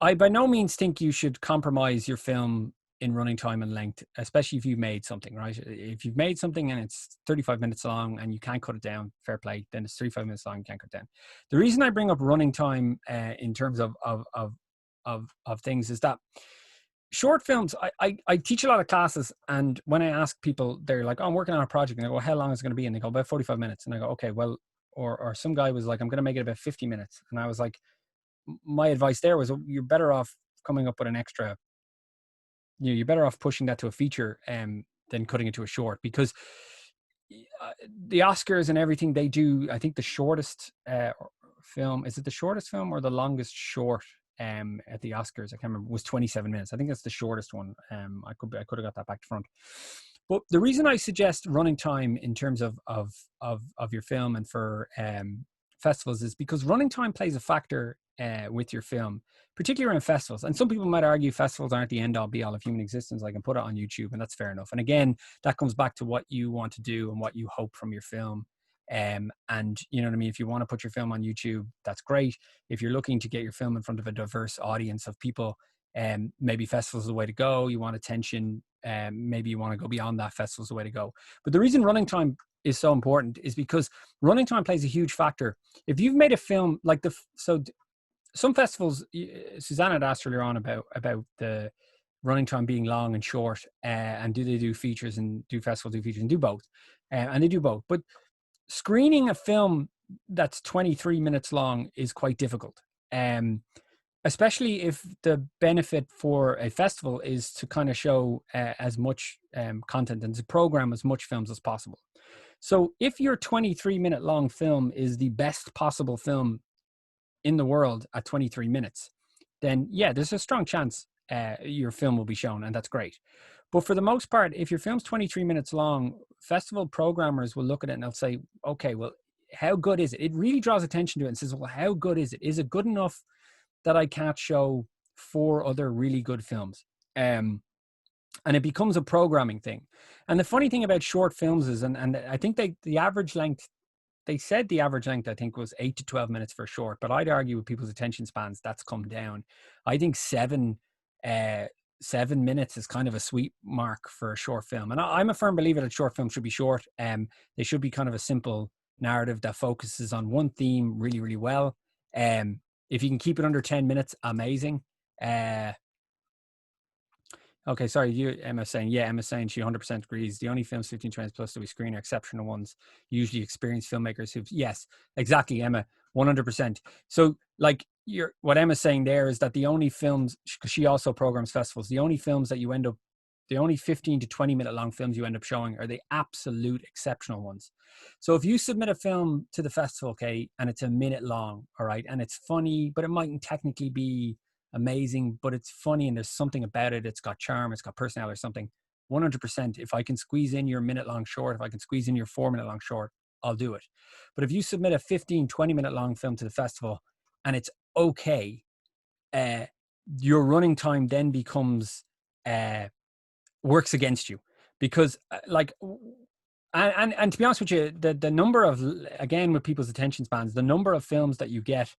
Speaker 1: I by no means think you should compromise your film in running time and length, especially if you've made something, right? If you've made something and it's 35 minutes long and you can't cut it down, fair play, then it's 35 minutes long, you can't cut it down. The reason I bring up running time in terms of things is that short films, I teach a lot of classes, and when I ask people, they're like, oh, I'm working on a project, and I go, how long is it going to be? And they go, about 45 minutes. And I go, okay, well, or some guy was like, I'm going to make it about 50 minutes. And I was like, my advice there was, you're better off coming up with an extra, you're better off pushing that to a feature than cutting it to a short, because the Oscars and everything they do, I think the shortest film, is it the shortest film or the longest short at the Oscars? I can't remember. Was 27 minutes. I think that's the shortest one. I could have got that back to front. But the reason I suggest running time in terms of your film and for festivals is because running time plays a factor with your film, particularly around festivals. And some people might argue festivals aren't the end all be all of human existence. I can put it on YouTube, and that's fair enough. And again, that comes back to what you want to do and what you hope from your film. And you know what I mean? If you want to put your film on YouTube, that's great. If you're looking to get your film in front of a diverse audience of people, maybe festivals is the way to go. You want attention. Maybe you want to go beyond that. Festivals the way to go. But the reason running time is so important is because running time plays a huge factor. If you've made a film like some festivals, Susanna had asked earlier on about the running time being long and short, and do they do features and do festivals do features, and do both, and they do both. But screening a film that's 23 minutes long is quite difficult, especially if the benefit for a festival is to kind of show as much content and to program as much films as possible. So if your 23-minute long film is the best possible film in the world at 23 minutes, then yeah, there's a strong chance your film will be shown, and that's great. But for the most part, if your film's 23 minutes long, festival programmers will look at it and they'll say, okay, well, how good is it? It really draws attention to it and says, well, how good is it? Is it good enough that I can't show 4 other really good films? And it becomes a programming thing. And the funny thing about short films is, and I think the average length, they said the average length, I think, was 8 to 12 minutes for short, but I'd argue with people's attention spans, that's come down. I think 7 minutes is kind of a sweet mark for a short film. And I'm a firm believer that short films should be short. They should be kind of a simple narrative that focuses on one theme really, really well. If you can keep it under 10 minutes, amazing. Okay, sorry, Emma's saying she 100% agrees. The only films 15 trends plus that we screen are exceptional ones, usually experienced filmmakers yes, exactly, Emma, 100%. So like what Emma's saying there is that the only films, because she also programs festivals, the only 15 to 20 minute long films you end up showing are the absolute exceptional ones. So if you submit a film to the festival, okay, and it's a minute long, all right, and it's funny, but it mightn't technically be amazing, but it's funny and there's something about it, it's got charm, it's got personality or something, 100%. If I can squeeze in your minute long short, if I can squeeze in your 4 minute long short, I'll do it. But if you submit a 15, 20 minute long film to the festival and it's okay, your running time then becomes, works against you, because and to be honest with you, the number of, again, with people's attention spans, the number of films that you get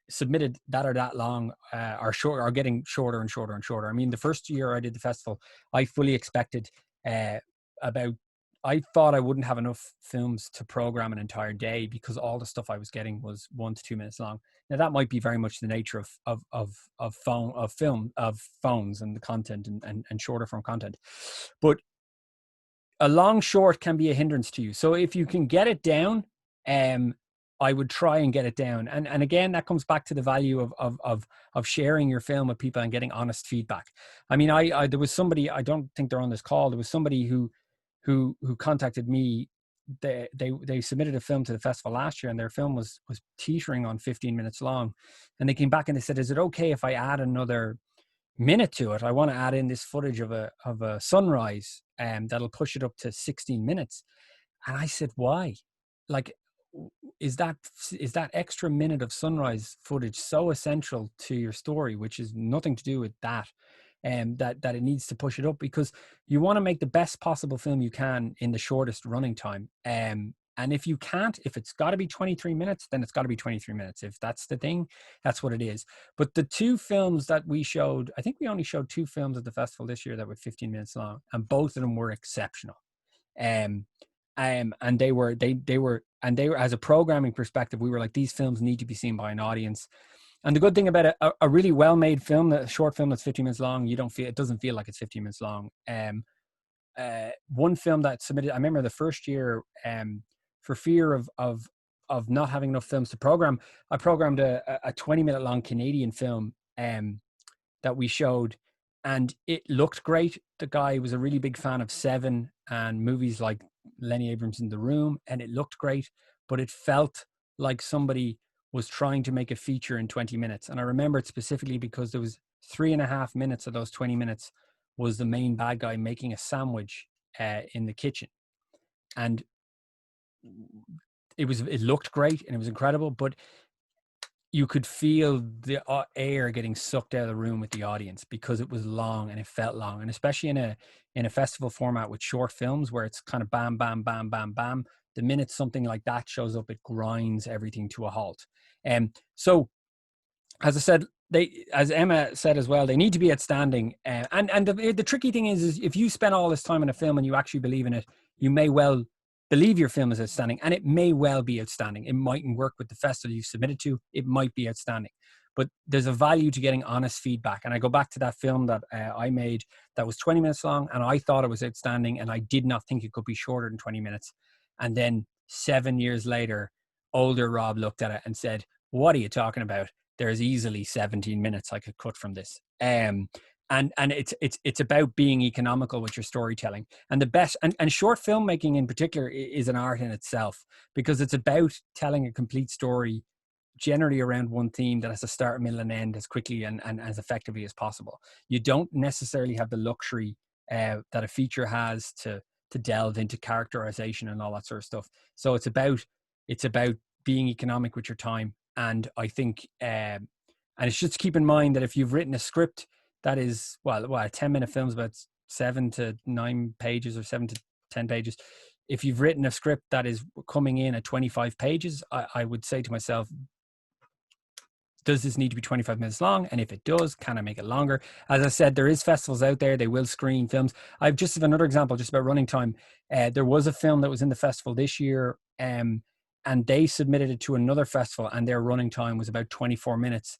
Speaker 1: submitted that are that long are getting shorter and shorter and shorter. I mean, the first year I did the festival, I fully expected about, I thought I wouldn't have enough films to program an entire day, because all the stuff I was getting was 1 to 2 minutes long. Now that might be very much the nature of phones and the content, and shorter form content, but a long short can be a hindrance to you. So if you can get it down, I would try and get it down. And again, that comes back to the value of sharing your film with people and getting honest feedback. I mean, there was somebody, I don't think they're on this call, there was somebody who contacted me. They submitted a film to the festival last year, and their film was teetering on 15 minutes long. And they came back and they said, is it okay if I add another minute to it? I want to add in this footage of a sunrise, that'll push it up to 16 minutes. And I said, why? Like, is that extra minute of sunrise footage so essential to your story, which is nothing to do with that, that it needs to push it up? Because you want to make the best possible film you can in the shortest running time. And if you can't, if it's got to be 23 minutes, then it's got to be 23 minutes. If that's the thing, that's what it is. But the two films that we showed, I think we only showed 2 films at the festival this year that were 15 minutes long, and both of them were exceptional. And they were, as a programming perspective, we were like, these films need to be seen by an audience. And the good thing about a really well-made film, a short film that's 15 minutes long, it doesn't feel like it's 15 minutes long. One film that submitted, I remember the first year, for fear of not having enough films to program, I programmed a 20-minute long Canadian film that we showed, and it looked great. The guy was a really big fan of Seven and movies like Lenny Abrams' in The Room, and it looked great, but it felt like somebody was trying to make a feature in 20 minutes. And I remember it specifically because there was 3.5 minutes of those 20 minutes was the main bad guy making a sandwich in the kitchen. And it looked great and it was incredible, but you could feel the air getting sucked out of the room with the audience because it was long and it felt long. And especially in a festival format with short films where it's kind of bam, bam, bam, bam, bam, the minute something like that shows up, it grinds everything to a halt. So as I said, as Emma said as well, they need to be outstanding. And the tricky thing is if you spend all this time in a film and you actually believe in it, you may well believe your film is outstanding, and it may well be outstanding. It mightn't work with the festival you've submitted to. It might be outstanding, but there's a value to getting honest feedback. And I go back to that film that I made that was 20 minutes long, and I thought it was outstanding, and I did not think it could be shorter than 20 minutes. And then 7 years later, older Rob looked at it and said, what are you talking about? There's easily 17 minutes I could cut from this. And it's about being economical with your storytelling. And the best, and short filmmaking in particular is an art in itself, because it's about telling a complete story generally around one theme that has a start, middle, and end as quickly and as effectively as possible. You don't necessarily have the luxury that a feature has to delve into characterization and all that sort of stuff. So it's about being economic with your time. And I think, and it's just keep in mind that if you've written a script that is, well, a 10-minute film is about 7 to 9 pages or 7 to 10 pages. If you've written a script that is coming in at 25 pages, I would say to myself, does this need to be 25 minutes long? And if it does, can I make it longer? As I said, there is festivals out there. They will screen films. I've just have another example just about running time. There was a film that was in the festival this year, and they submitted it to another festival, and their running time was about 24 minutes.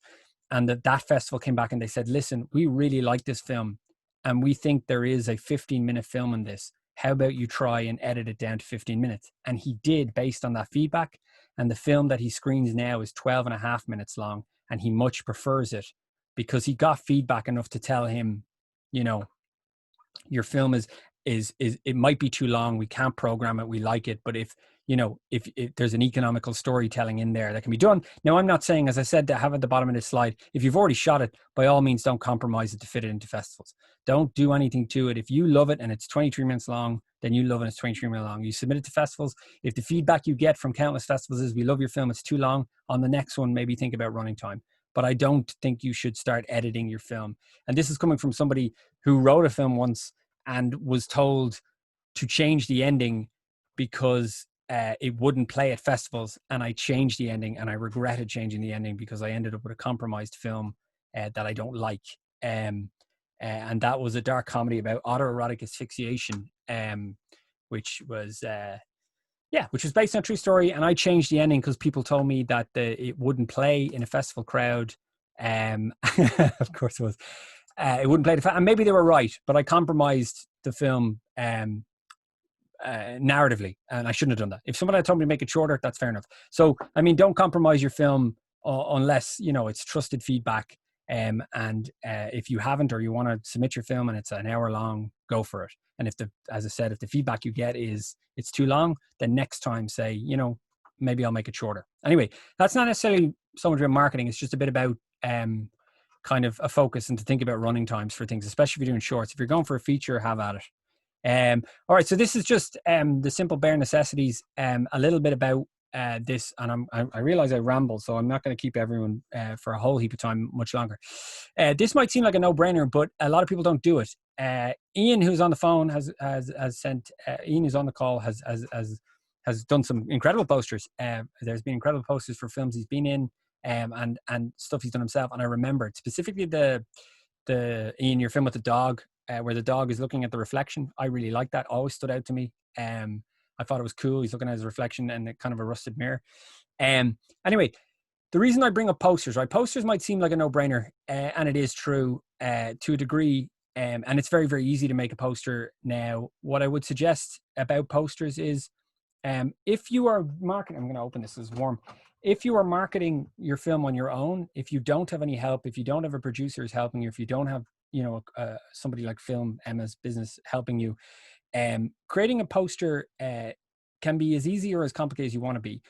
Speaker 1: And that festival came back and they said, listen, we really like this film, and we think there is a 15-minute film in this. How about you try and edit it down to 15 minutes? And he did, based on that feedback. And the film that he screens now is 12.5 minutes long. And he much prefers it because he got feedback enough to tell him, your film is it might be too long. We can't program it. We like it. But if if there's an economical storytelling in there that can be done. Now, I'm not saying, as I said, to have at the bottom of this slide, if you've already shot it, by all means, don't compromise it to fit it into festivals. Don't do anything to it. If you love it and it's 23 minutes long, then you love it and it's 23 minutes long. You submit it to festivals. If the feedback you get from countless festivals is, we love your film, it's too long, on the next one, maybe think about running time. But I don't think you should start editing your film. And this is coming from somebody who wrote a film once and was told to change the ending because it wouldn't play at festivals. And I changed the ending, and I regretted changing the ending because I ended up with a compromised film that I don't like. And that was a dark comedy about autoerotic asphyxiation, which was based on a true story. And I changed the ending because people told me that it wouldn't play in a festival crowd. Of course it was. It wouldn't play and maybe they were right, but I compromised the film narratively, and I shouldn't have done that. If someone had told me to make it shorter, that's fair enough. So, I mean, don't compromise your film unless, it's trusted feedback. And if you haven't, or you want to submit your film and it's an hour long, go for it. And as I said, if the feedback you get is it's too long, then next time say, maybe I'll make it shorter. Anyway, that's not necessarily so much about marketing. It's just a bit about kind of a focus and to think about running times for things, especially if you're doing shorts. If you're going for a feature, have at it. All right, so this is just the simple bare necessities. A little bit about this, and I realize I ramble, so I'm not going to keep everyone for a whole heap of time much longer. This might seem like a no-brainer, but a lot of people don't do it. Ian, who's on the phone, has sent. Ian, who's on the call, has done some incredible posters. There's been incredible posters for films he's been in, and stuff he's done himself. And I remembered specifically the Ian, your film with the dog, where the dog is looking at the reflection. I really like that. Always stood out to me. I thought it was cool. He's looking at his reflection and kind of a rusted mirror. Anyway, the reason I bring up posters, right? Posters might seem like a no-brainer, and it is true to a degree. And it's very, very easy to make a poster now. What I would suggest about posters is, if you are marketing, I'm going to open this, it's warm. If you are marketing your film on your own, if you don't have any help, if you don't have a producer who's helping you, if you don't have, somebody like Film Emma's business helping you, creating a poster can be as easy or as complicated as you want to be.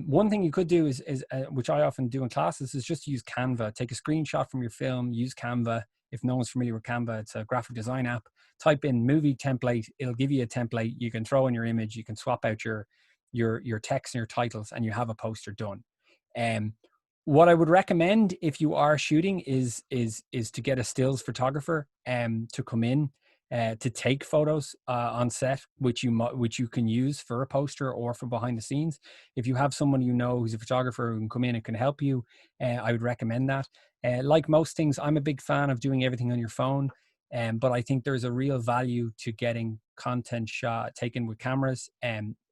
Speaker 1: One thing you could do is which I often do in classes, is just use Canva. Take a screenshot from your film, use Canva. If no one's familiar with Canva, it's a graphic design app. Type in movie template. It'll give you a template. You can throw in your image. You can swap out your text and your titles, and you have a poster done. What I would recommend if you are shooting is to get a stills photographer to come in to take photos on set, which you can use for a poster or for behind the scenes. If you have someone who's a photographer who can come in and can help you, I would recommend that. Like most things, I'm a big fan of doing everything on your phone, but I think there's a real value to getting content shot taken with cameras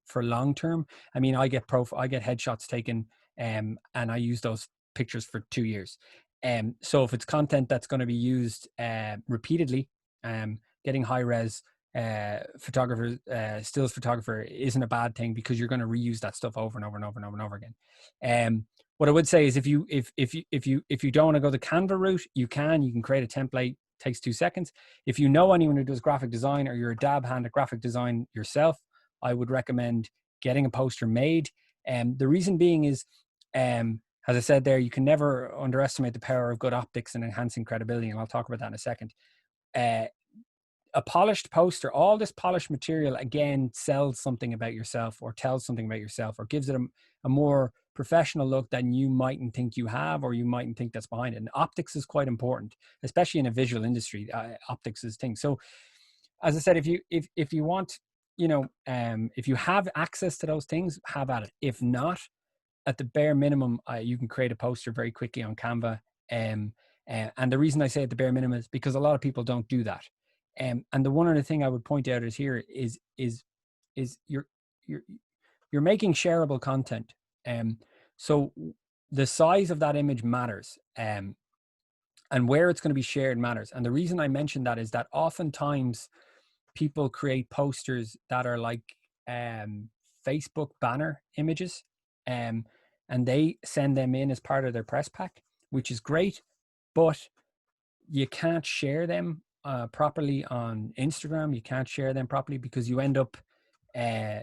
Speaker 1: for long term. I mean, I get headshots taken, and I use those pictures for 2 years. So if it's content that's going to be used repeatedly, getting high res stills photographer isn't a bad thing, because you're going to reuse that stuff over and over and over and over and over again. What I would say is, if you don't want to go the Canva route, you can create a template. Takes 2 seconds. If you know anyone who does graphic design, or you're a dab hand at graphic design yourself, I would recommend getting a poster made. The reason being is, as I said there, you can never underestimate the power of good optics and enhancing credibility, and I'll talk about that in a second. A polished poster, all this polished material, again, sells something about yourself, or tells something about yourself, or gives it a more professional look than you mightn't think you have, or you mightn't think that's behind it. And optics is quite important, especially in a visual industry. Optics is thing. So, as I said, if you want, if you have access to those things, have at it. If not, at the bare minimum, you can create a poster very quickly on Canva. And the reason I say at the bare minimum is because a lot of people don't do that. And the one other thing I would point out is you're making shareable content. So the size of that image matters, and where it's going to be shared matters. And the reason I mention that is that oftentimes people create posters that are like Facebook banner images, and they send them in as part of their press pack, which is great, but you can't share them properly on Instagram. You can't share them properly because you end up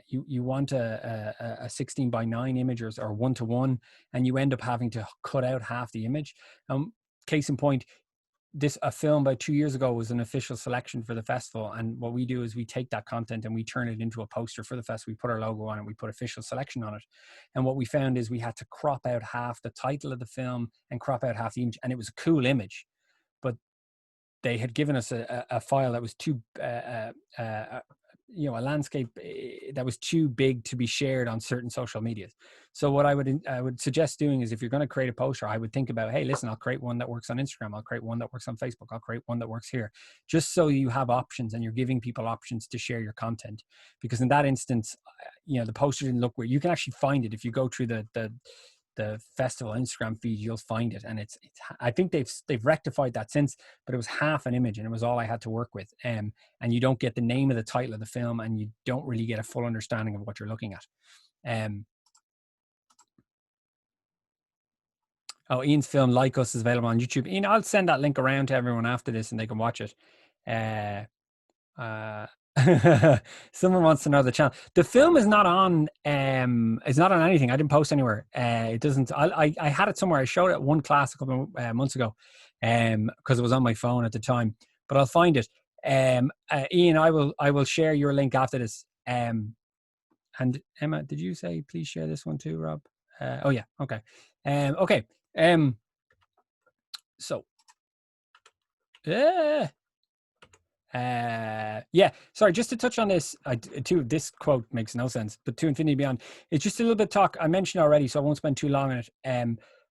Speaker 1: you want a 16:9 image or 1:1, and you end up having to cut out half the image. Case in point, a film about 2 years ago was an official selection for the festival, and what we do is we take that content and we turn it into a poster for the festival. We put our logo on it, we put official selection on it, and what we found is we had to crop out half the title of the film and crop out half the image, and it was a cool image, but they had given us a file that was too a landscape that was too big to be shared on certain social medias. So what I would suggest doing is, if you're going to create a poster, I would think about, hey, listen, I'll create one that works on Instagram, I'll create one that works on Facebook, I'll create one that works here, just so you have options and you're giving people options to share your content. Because in that instance, the poster didn't look weird. You can actually find it if you go through the festival Instagram feed, you'll find it, and it's I think they've rectified that since, but it was half an image and it was all I had to work with, and you don't get the name of the title of the film, and you don't really get a full understanding of what you're looking at. Ian's film Like Us is available on YouTube. Ian, I'll send that link around to everyone after this and they can watch it. Someone wants to know the channel. The film is not on it's not on anything. I didn't post anywhere. It doesn't. I had it somewhere. I showed it at one class a couple of months ago because it was on my phone at the time, but I'll find it. Ian, I will share your link after this. And Emma, did you say please share this one too, Rob? Oh yeah, okay. Okay. So sorry, just to touch on this, this quote makes no sense, but to infinity beyond, it's just a little bit talk I mentioned already, so I won't spend too long on it.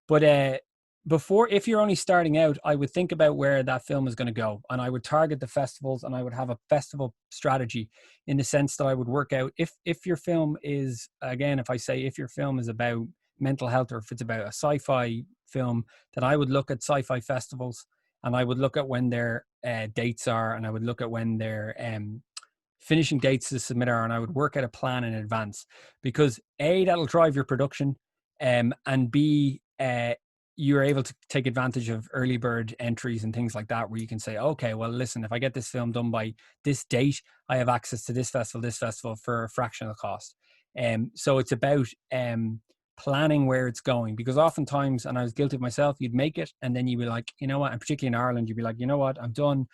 Speaker 1: But before, if you're only starting out, I would think about where that film is going to go, and I would target the festivals, and I would have a festival strategy, in the sense that I would work out if your film is, again, if your film is about mental health, or if it's about a sci-fi film, then I would look at sci-fi festivals, and I would look at when their dates are, and I would look at when their finishing dates to submit are, and I would work out a plan in advance, because A, that'll drive your production, and B, you're able to take advantage of early bird entries and things like that, where you can say, okay, well, listen, if I get this film done by this date, I have access to this festival for a fraction of the cost. So it's about planning where it's going, because oftentimes, and I was guilty of myself, you'd make it and then you'd be like, you know what, and particularly in Ireland, you'd be like, you know what, I'm done.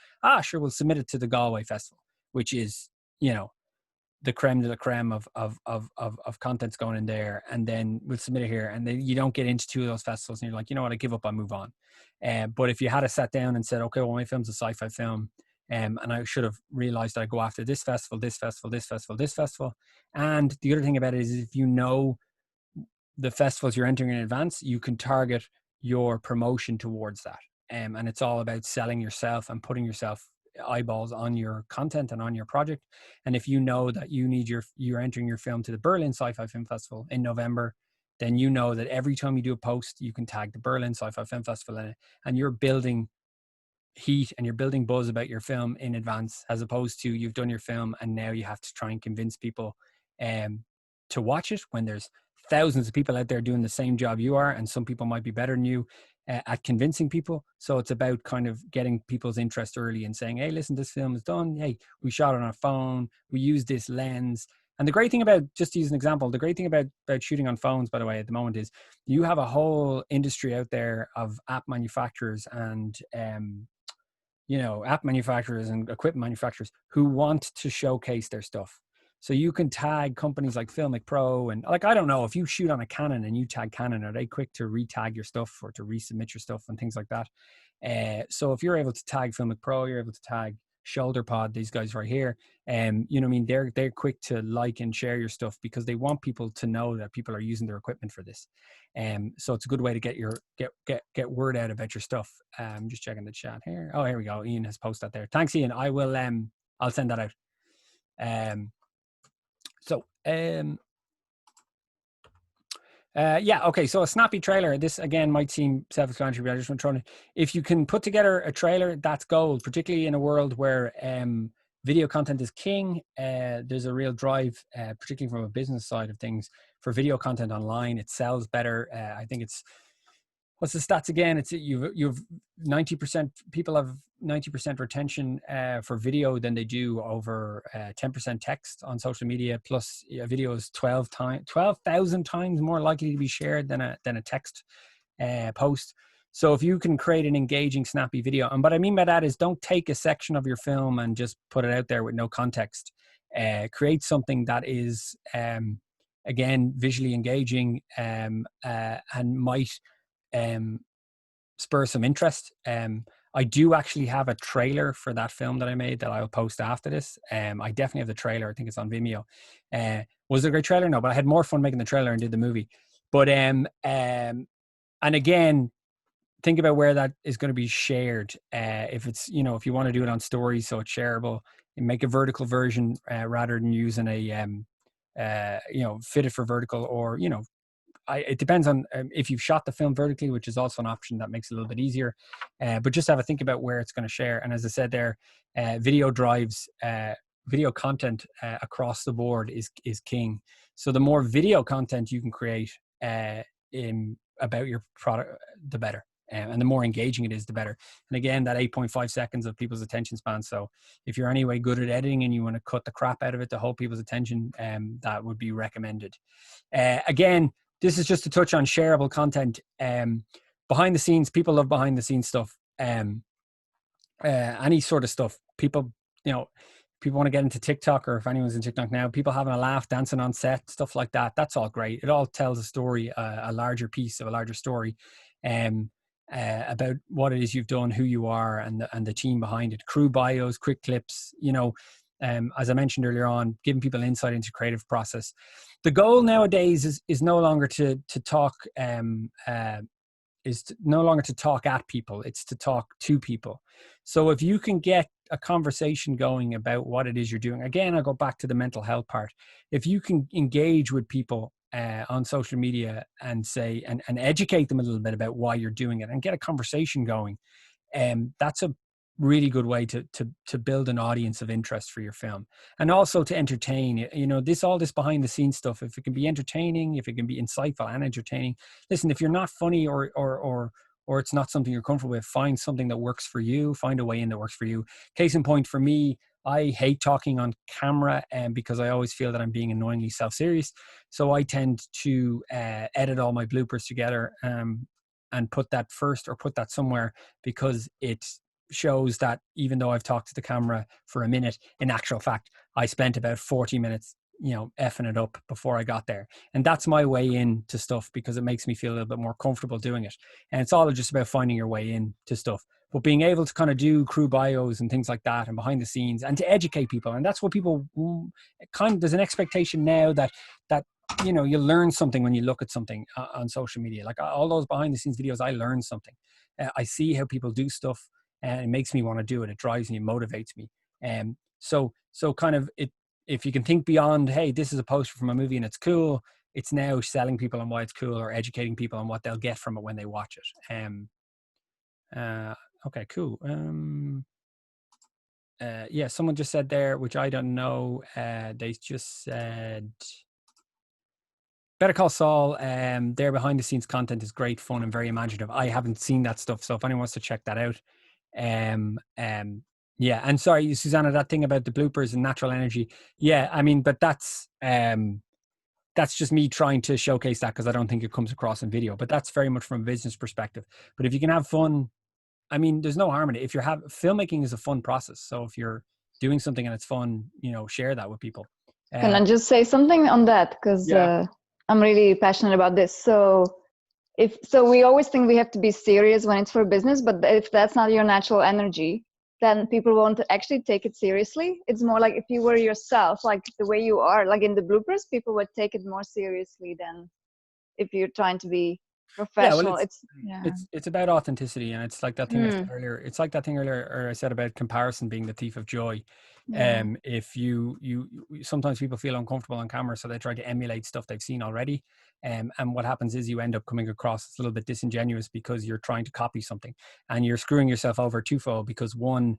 Speaker 1: Sure, we'll submit it to the Galway Festival, which is, the creme de la creme of contents going in there, and then we'll submit it here, and then you don't get into two of those festivals, and you're like, you know what, I give up, I move on. But if you had sat down and said, okay, well, my film's a sci-fi film, and I should have realized that I go after this festival, this festival, this festival, this festival. And the other thing about it is, if you know the festivals you're entering in advance, you can target your promotion towards that. And it's all about selling yourself and putting yourself eyeballs on your content and on your project. And if you know that you're entering your film to the Berlin Sci-Fi Film Festival in November, then you know that every time you do a post, you can tag the Berlin Sci-Fi Film Festival in it, and you're building heat and you're building buzz about your film in advance, as opposed to you've done your film and now you have to try and convince people to watch it, when there's thousands of people out there doing the same job you are, and some people might be better than you at convincing people. So it's about kind of getting people's interest early and saying, hey, listen, this film is done. Hey, we shot it on a phone. We use this lens. And the great thing about, just to use an example, the great thing about shooting on phones, by the way, at the moment, is you have a whole industry out there of app manufacturers and, app manufacturers and equipment manufacturers who want to showcase their stuff. So you can tag companies like Filmic Pro, and like, I don't know, if you shoot on a Canon and you tag Canon, are they quick to re-tag your stuff or to resubmit your stuff and things like that? So if you're able to tag Filmic Pro, you're able to tag Shoulder Pod, these guys right here, they're quick to like and share your stuff, because they want people to know that people are using their equipment for this. So it's a good way to get word out about your stuff. Just checking the chat here. Oh, here we go. Ian has posted that there. Thanks, Ian. I'll send that out. Okay, so a snappy trailer. This, again, might seem self-explanatory, but I just want to throw in, if you can put together a trailer, that's gold, particularly in a world where video content is king. There's a real drive, particularly from a business side of things, for video content online. It sells better. I think it's what's the stats again? It's you've 90% people have 90% retention for video than they do over 10% text on social media. Plus, video is 12,000 times more likely to be shared than a text post. So if you can create an engaging, snappy video, and what I mean by that is don't take a section of your film and just put it out there with no context. Create something that is again visually engaging and might spur some interest. I do actually have a trailer for that film that I made that I'll post after this. I definitely have the trailer. I think it's on Vimeo. Was it a great trailer? No, but I had more fun making the trailer and did the movie. But and again, think about where that is going to be shared. If it's, if you want to do it on stories so it's shareable, and make a vertical version rather than using a fitted for vertical, or it depends on if you've shot the film vertically, which is also an option that makes it a little bit easier. But just have a think about where it's going to share. And as I said there, video drives, video content across the board is king. So the more video content you can create about your product, the better. And the more engaging it is, the better. And again, that 8.5 seconds of people's attention span. So if you're anyway good at editing and you want to cut the crap out of it to hold people's attention, that would be recommended. Again, this is just to touch on shareable content. Behind the scenes, people love behind the scenes stuff. Any sort of stuff. People want to get into TikTok, or if anyone's in TikTok now, people having a laugh, dancing on set, stuff like that. That's all great. It all tells a story, a larger piece of a larger story, about what it is you've done, who you are, and the team behind it. Crew bios, quick clips, as I mentioned earlier on, giving people insight into creative process. The goal nowadays is no longer to talk no longer to talk at people. It's to talk to people. So if you can get a conversation going about what it is you're doing, again, I go back to the mental health part. If you can engage with people on social media and say, and educate them a little bit about why you're doing it and get a conversation going, that's a really good way to build an audience of interest for your film, and also to entertain. All this behind the scenes stuff, if it can be entertaining, if it can be insightful and entertaining. Listen, if you're not funny or it's not something you're comfortable with, find something that works for you. Find a way in that works for you. Case in point, for me, I hate talking on camera, because I always feel that I'm being annoyingly self-serious. So I tend to edit all my bloopers together and put that first, or put that somewhere, because it shows that even though I've talked to the camera for a minute, in actual fact, I spent about 40 minutes, effing it up before I got there. And that's my way into stuff, because it makes me feel a little bit more comfortable doing it. And it's all just about finding your way into stuff. But being able to kind of do crew bios and things like that, and behind the scenes, and to educate people. And that's what people there's an expectation now that you learn something when you look at something on social media. Like all those behind the scenes videos, I learn something. I see how people do stuff, and it makes me want to do it. It drives me, it motivates me. So kind of it, if you can think beyond, hey, this is a poster from a movie and it's cool, it's now selling people on why it's cool, or educating people on what they'll get from it when they watch it. Okay, cool. Yeah, someone just said there, which I don't know, they just said, Better Call Saul, their behind the scenes content is great fun and very imaginative. I haven't seen that stuff, so if anyone wants to check that out. Yeah, and sorry, Susanna, that thing about the bloopers and natural energy. Yeah, I mean, but that's just me trying to showcase that, because I don't think it comes across in video. But that's very much from a business perspective. But if you can have fun, I mean, there's no harm in it. If filmmaking is a fun process, so if you're doing something and it's fun, share that with people.
Speaker 2: Can I just say something on that? Because I'm really passionate about this. So we always think we have to be serious when it's for business, but if that's not your natural energy, then people won't actually take it seriously. It's more like if you were yourself, like the way you are, like in the bloopers, people would take it more seriously than if you're trying to be professional.
Speaker 1: It's about authenticity, and it's like that thing I said earlier. It's like that thing earlier I said about comparison being the thief of joy. If you sometimes people feel uncomfortable on camera, so they try to emulate stuff they've seen already. And what happens is you end up coming across as a little bit disingenuous, because you're trying to copy something, and you're screwing yourself over twofold, because one,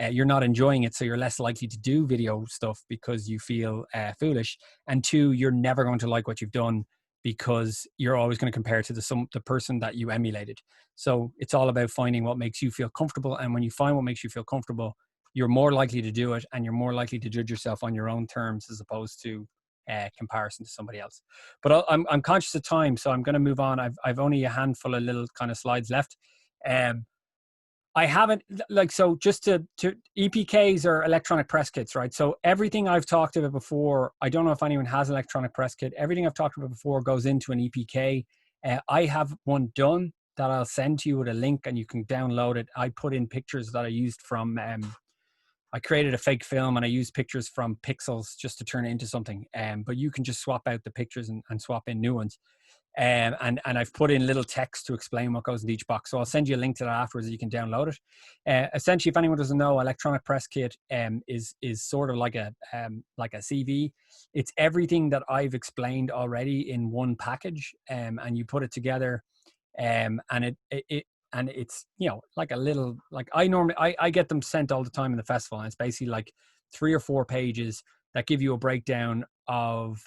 Speaker 1: you're not enjoying it, so you're less likely to do video stuff because you feel foolish, and two, you're never going to like what you've done because you're always going to compare to the person that you emulated. So it's all about finding what makes you feel comfortable. And when you find what makes you feel comfortable, you're more likely to do it, and you're more likely to judge yourself on your own terms as opposed to comparison to somebody else. But I'm conscious of time, so I'm going to move on. I've only a handful of little kind of slides left. I haven't, like, so just to EPKs or electronic press kits, right? So everything I've talked about before, I don't know if anyone has an electronic press kit. Everything I've talked about before goes into an EPK. I have one done that I'll send to you with a link, and you can download it. I put in pictures that I used from, I created a fake film, and I used pictures from pixels just to turn it into something. But you can just swap out the pictures and swap in new ones. And I've put in little text to explain what goes in each box. So I'll send you a link to that afterwards so you can download it. Essentially, if anyone doesn't know, electronic press kit is sort of like a CV. It's everything that I've explained already in one package, and you put it together, and it's, you know, like a little, like I get them sent all the time in the festival, and it's basically like 3 or 4 pages that give you a breakdown of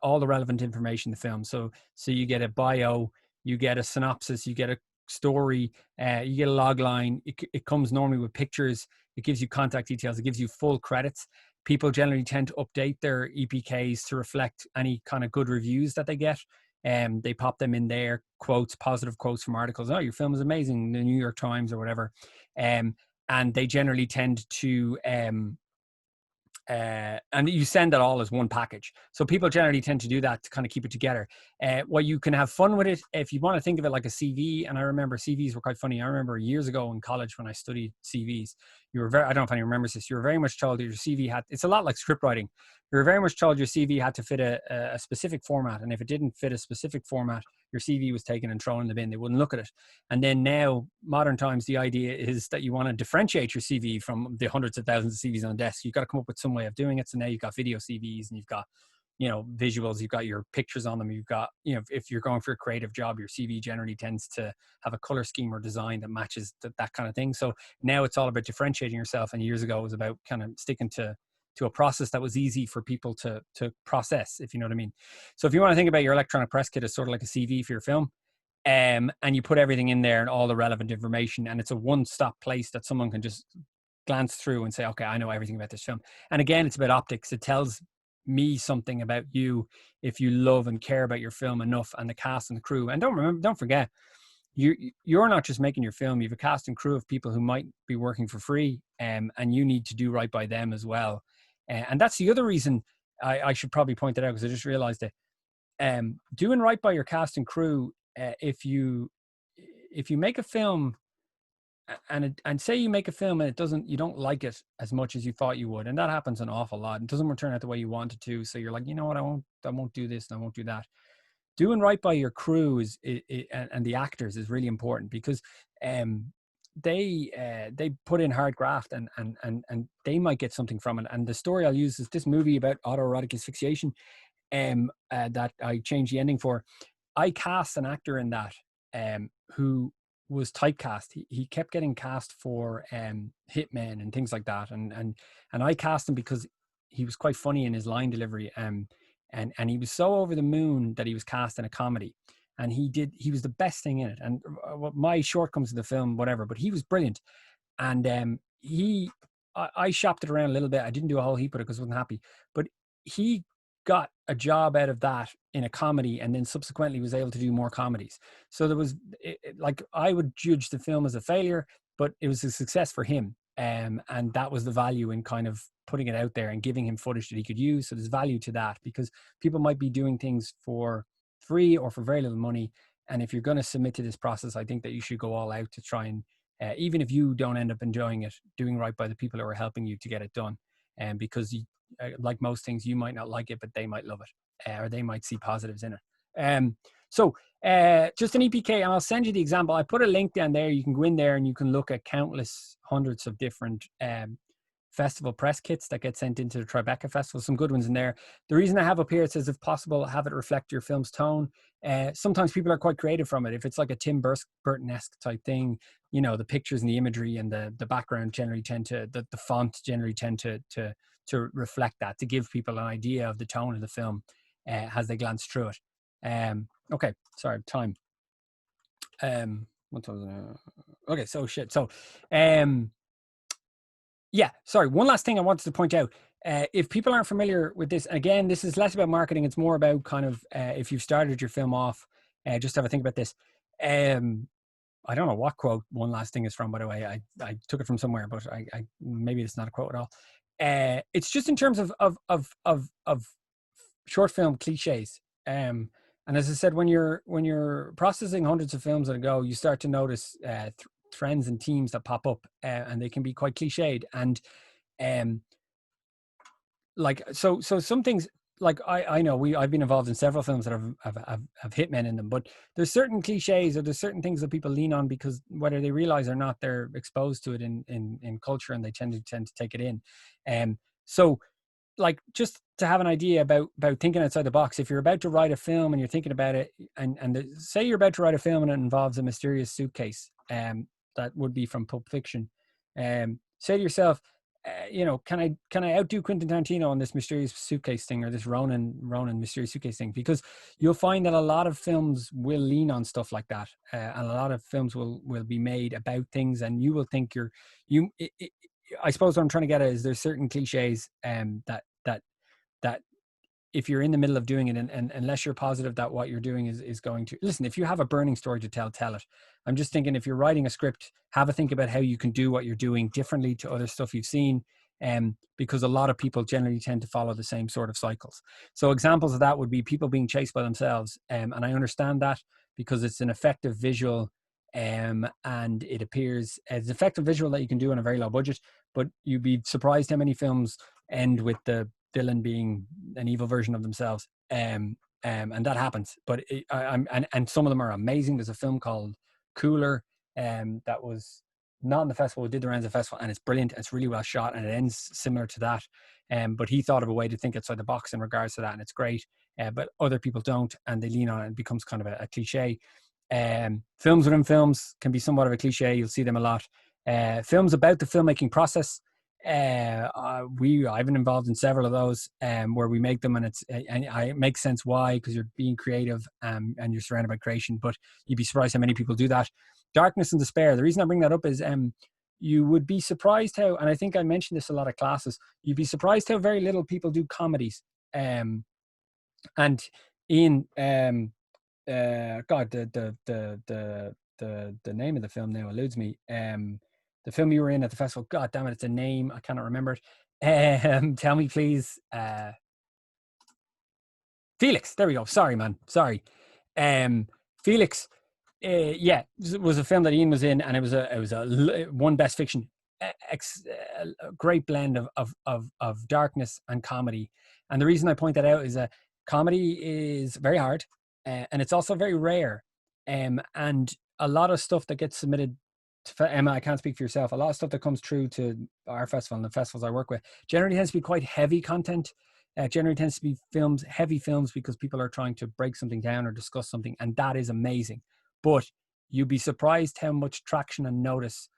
Speaker 1: all the relevant information in the film. So you get a bio, you get a synopsis, you get a story, you get a log line. It comes normally with pictures. It gives you contact details. It gives you full credits. People generally tend to update their EPKs to reflect any kind of good reviews that they get. They pop them in there, quotes, positive quotes from articles. Oh, your film is amazing, the New York Times or whatever. And they generally tend to and you send that all as one package. So people generally tend to do that to kind of keep it together. Well, you can have fun with it if you want to think of it like a CV. And I remember CVs were quite funny. I remember years ago in college when I studied CVs, I don't know if anyone remembers this, you were very much told that your CV it's a lot like script writing. You were very much told your CV had to fit a specific format. And if it didn't fit a specific format, your CV was taken and thrown in the bin. They wouldn't look at it. And then now, modern times, the idea is that you want to differentiate your CV from the hundreds of thousands of CVs on the desk. You've got to come up with some way of doing it. So now you've got video CVs, and you've got, you know, visuals, you've got your pictures on them. You've got, you know, if you're going for a creative job, your CV generally tends to have a color scheme or design that matches that kind of thing. So now it's all about differentiating yourself. And years ago, it was about kind of sticking to a process that was easy for people to process, if you know what I mean. So if you want to think about your electronic press kit as sort of like a CV for your film, and you put everything in there and all the relevant information, and it's a one-stop place that someone can just glance through and say, okay, I know everything about this film. And again, it's about optics. It tells me something about you if you love and care about your film enough, and the cast and the crew. And don't forget, you're not just making your film. You have a cast and crew of people who might be working for free, and you need to do right by them as well. And that's the other reason I should probably point it out, because I just realized it. Doing right by your cast and crew, if you make a film and say you make a film and you don't like it as much as you thought you would, and that happens an awful lot. It doesn't turn out the way you want it to, so you're like, you know what, I won't do this and I won't do that. Doing right by your crew and the actors is really important, because they put in hard graft, and they might get something from it. And the story I'll use is this movie about autoerotic asphyxiation, that I changed the ending for. I cast an actor in that who was typecast. He kept getting cast for hitmen and things like that, and I cast him because he was quite funny in his line delivery, and he was so over the moon that he was cast in a comedy. And he was the best thing in it. And my shortcomings in the film, whatever, but he was brilliant. And I shopped it around a little bit. I didn't do a whole heap of it because I wasn't happy. But he got a job out of that in a comedy, and then subsequently was able to do more comedies. So there was, like, I would judge the film as a failure, but it was a success for him. And that was the value in kind of putting it out there and giving him footage that he could use. So there's value to that, because people might be doing things for free or for very little money. And if you're going to submit to this process, I think that you should go all out to try and, even if you don't end up enjoying it, doing right by the people who are helping you to get it done. And because like most things, you might not like it, but they might love it, or they might see positives in it. So just an EPK, and I'll send you the example. I put a link down there. You can go in there and you can look at countless hundreds of different festival press kits that get sent into the Tribeca Festival. Some good ones in there. The reason I have up here, it says, if possible, have it reflect your film's tone. Sometimes people are quite creative from it. If it's like a Tim Burton-esque type thing, you know, the pictures and the imagery and the background generally tend to, the font generally tend to reflect that, to give people an idea of the tone of the film as they glance through it. Okay, sorry, time. What was it? Okay, so shit. So, yeah, sorry. One last thing I wanted to point out. If people aren't familiar with this, again, this is less about marketing. It's more about kind of if you've started your film off, just have a think about this. I don't know what quote One Last Thing is from, by the way. I took it from somewhere, but I maybe it's not a quote at all. It's just in terms of short film cliches. And as I said, when you're processing hundreds of films at a go, you start to notice trends and themes that pop up, and they can be quite cliched. And um, like so some things, like I know I've been involved in several films that have hitmen in them, but there's certain cliches or there's certain things that people lean on because whether they realize or not, they're exposed to it in culture, and they tend to take it in. So like, just to have an idea about thinking outside the box, if you're about to write a film and you're thinking about it, and say you're about to write a film and it involves a mysterious suitcase, that would be from Pulp Fiction, say to yourself, can I outdo Quentin Tarantino on this mysterious suitcase thing, or this Ronan mysterious suitcase thing? Because you'll find that a lot of films will lean on stuff like that, and a lot of films will be made about things, and you will think I suppose what I'm trying to get at is there's certain cliches that if you're in the middle of doing it, and unless you're positive that what you're doing is going to listen, if you have a burning story to tell it. I'm just thinking, if you're writing a script, have a think about how you can do what you're doing differently to other stuff you've seen, because a lot of people generally tend to follow the same sort of cycles. So examples of that would be people being chased by themselves, and I understand that because it's an effective visual, and it appears as an effective visual that you can do on a very low budget, but you'd be surprised how many films end with the villain being an evil version of themselves. And that happens, but and some of them are amazing. There's a film called Cooler, that was not in the festival, it did the Renza Festival, and it's brilliant. It's really well shot, and it ends similar to that. But he thought of a way to think outside the box in regards to that, and it's great. But other people don't, and they lean on it, and it becomes kind of a cliche. Films within films can be somewhat of a cliche. You'll see them a lot. Films about the filmmaking process. I've been involved in several of those, where we make them, and it makes sense why, because you're being creative, and you're surrounded by creation. But you'd be surprised how many people do that. Darkness and despair. The reason I bring that up is you would be surprised how, and I think I mentioned this a lot of classes, you'd be surprised how very little people do comedies. And in God, the name of the film now eludes me. The film you were in at the festival, God damn it, it's a name, I cannot remember it. Tell me, please. Felix, there we go. Sorry, man. Sorry. Felix, yeah, it was a film that Ian was in, and it was a one Best Fiction, a great blend of darkness and comedy. And the reason I point that out is that comedy is very hard, and it's also very rare. And a lot of stuff that gets submitted to Emma, I can't speak for yourself. A lot of stuff that comes through to our festival and the festivals I work with generally tends to be quite heavy content. Generally tends to be heavy films, because people are trying to break something down or discuss something, and that is amazing. But you'd be surprised how much traction and notice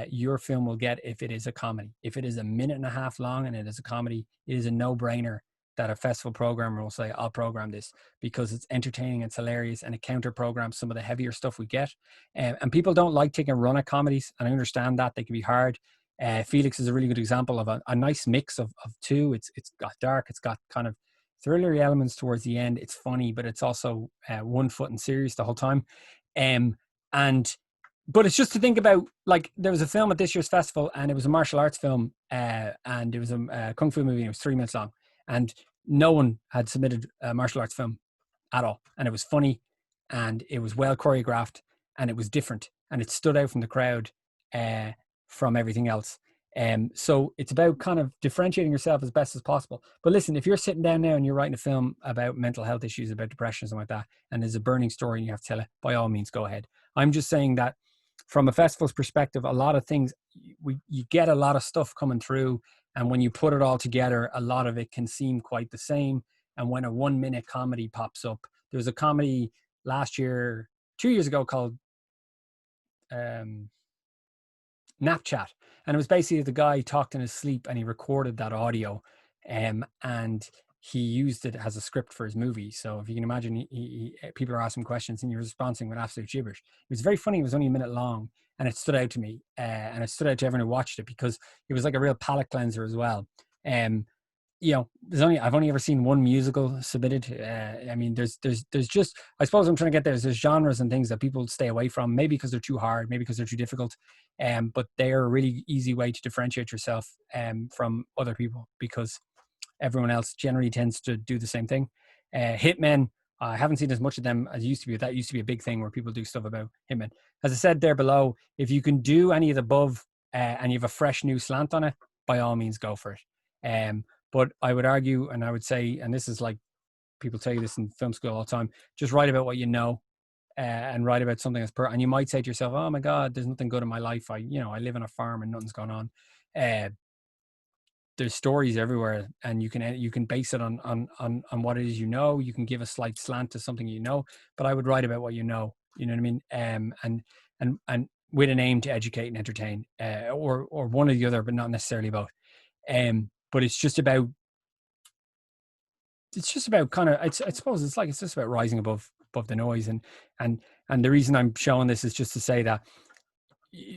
Speaker 1: your film will get if it is a comedy. If it is a minute and a half long and it is a comedy, it is a no-brainer that a festival programmer will say, I'll program this, because it's entertaining, it's hilarious, and it counter programs some of the heavier stuff we get. And people don't like taking a run at comedies, and I understand that they can be hard. Felix is a really good example of a nice mix of two. It's got dark, it's got kind of thrillery elements towards the end. It's funny, but it's also 1 foot and serious the whole time. But it's just to think about, like, there was a film at this year's festival, and it was a martial arts film, and it was a kung fu movie, and it was 3 minutes long, and no one had submitted a martial arts film at all. And it was funny, and it was well choreographed, and it was different, and it stood out from the crowd, from everything else. So it's about kind of differentiating yourself as best as possible. But listen, if you're sitting down now and you're writing a film about mental health issues, about depression, something like that, and there's a burning story and you have to tell it, by all means, go ahead. I'm just saying that from a festival's perspective, a lot of things, you get a lot of stuff coming through, and when you put it all together, a lot of it can seem quite the same. And when a 1 minute comedy pops up, there was a comedy last year, 2 years ago, called Nap Chat, and it was basically the guy talked in his sleep, and he recorded that audio, and he used it as a script for his movie. So if you can imagine, people are asking questions and you're responding with absolute gibberish. It was very funny. It was only a minute long, and it stood out to me, and it stood out to everyone who watched it because it was like a real palate cleanser as well. You know, I've only ever seen one musical submitted. I mean, there's just, I suppose I'm trying to get there's genres and things that people stay away from, maybe because they're too hard, maybe because they're too difficult. But they're a really easy way to differentiate yourself from other people, because everyone else generally tends to do the same thing. Hitmen, I haven't seen as much of them as used to be. That used to be a big thing where people do stuff about hitmen. As I said there below, if you can do any of the above and you have a fresh new slant on it, by all means go for it. But I would argue, and I would say, and this is like people tell you this in film school all the time, just write about what you know, and write about something that's and you might say to yourself, oh my God, there's nothing good in my life. I live on a farm and nothing's going on. There's stories everywhere, and you can base it on what it is. You can give a slight slant to something, but I would write about what you know what I mean. And with an aim to educate and entertain, or one or the other, but not necessarily both. But it's just about kind of, I suppose it's just about rising above the noise. And the reason I'm showing this is just to say that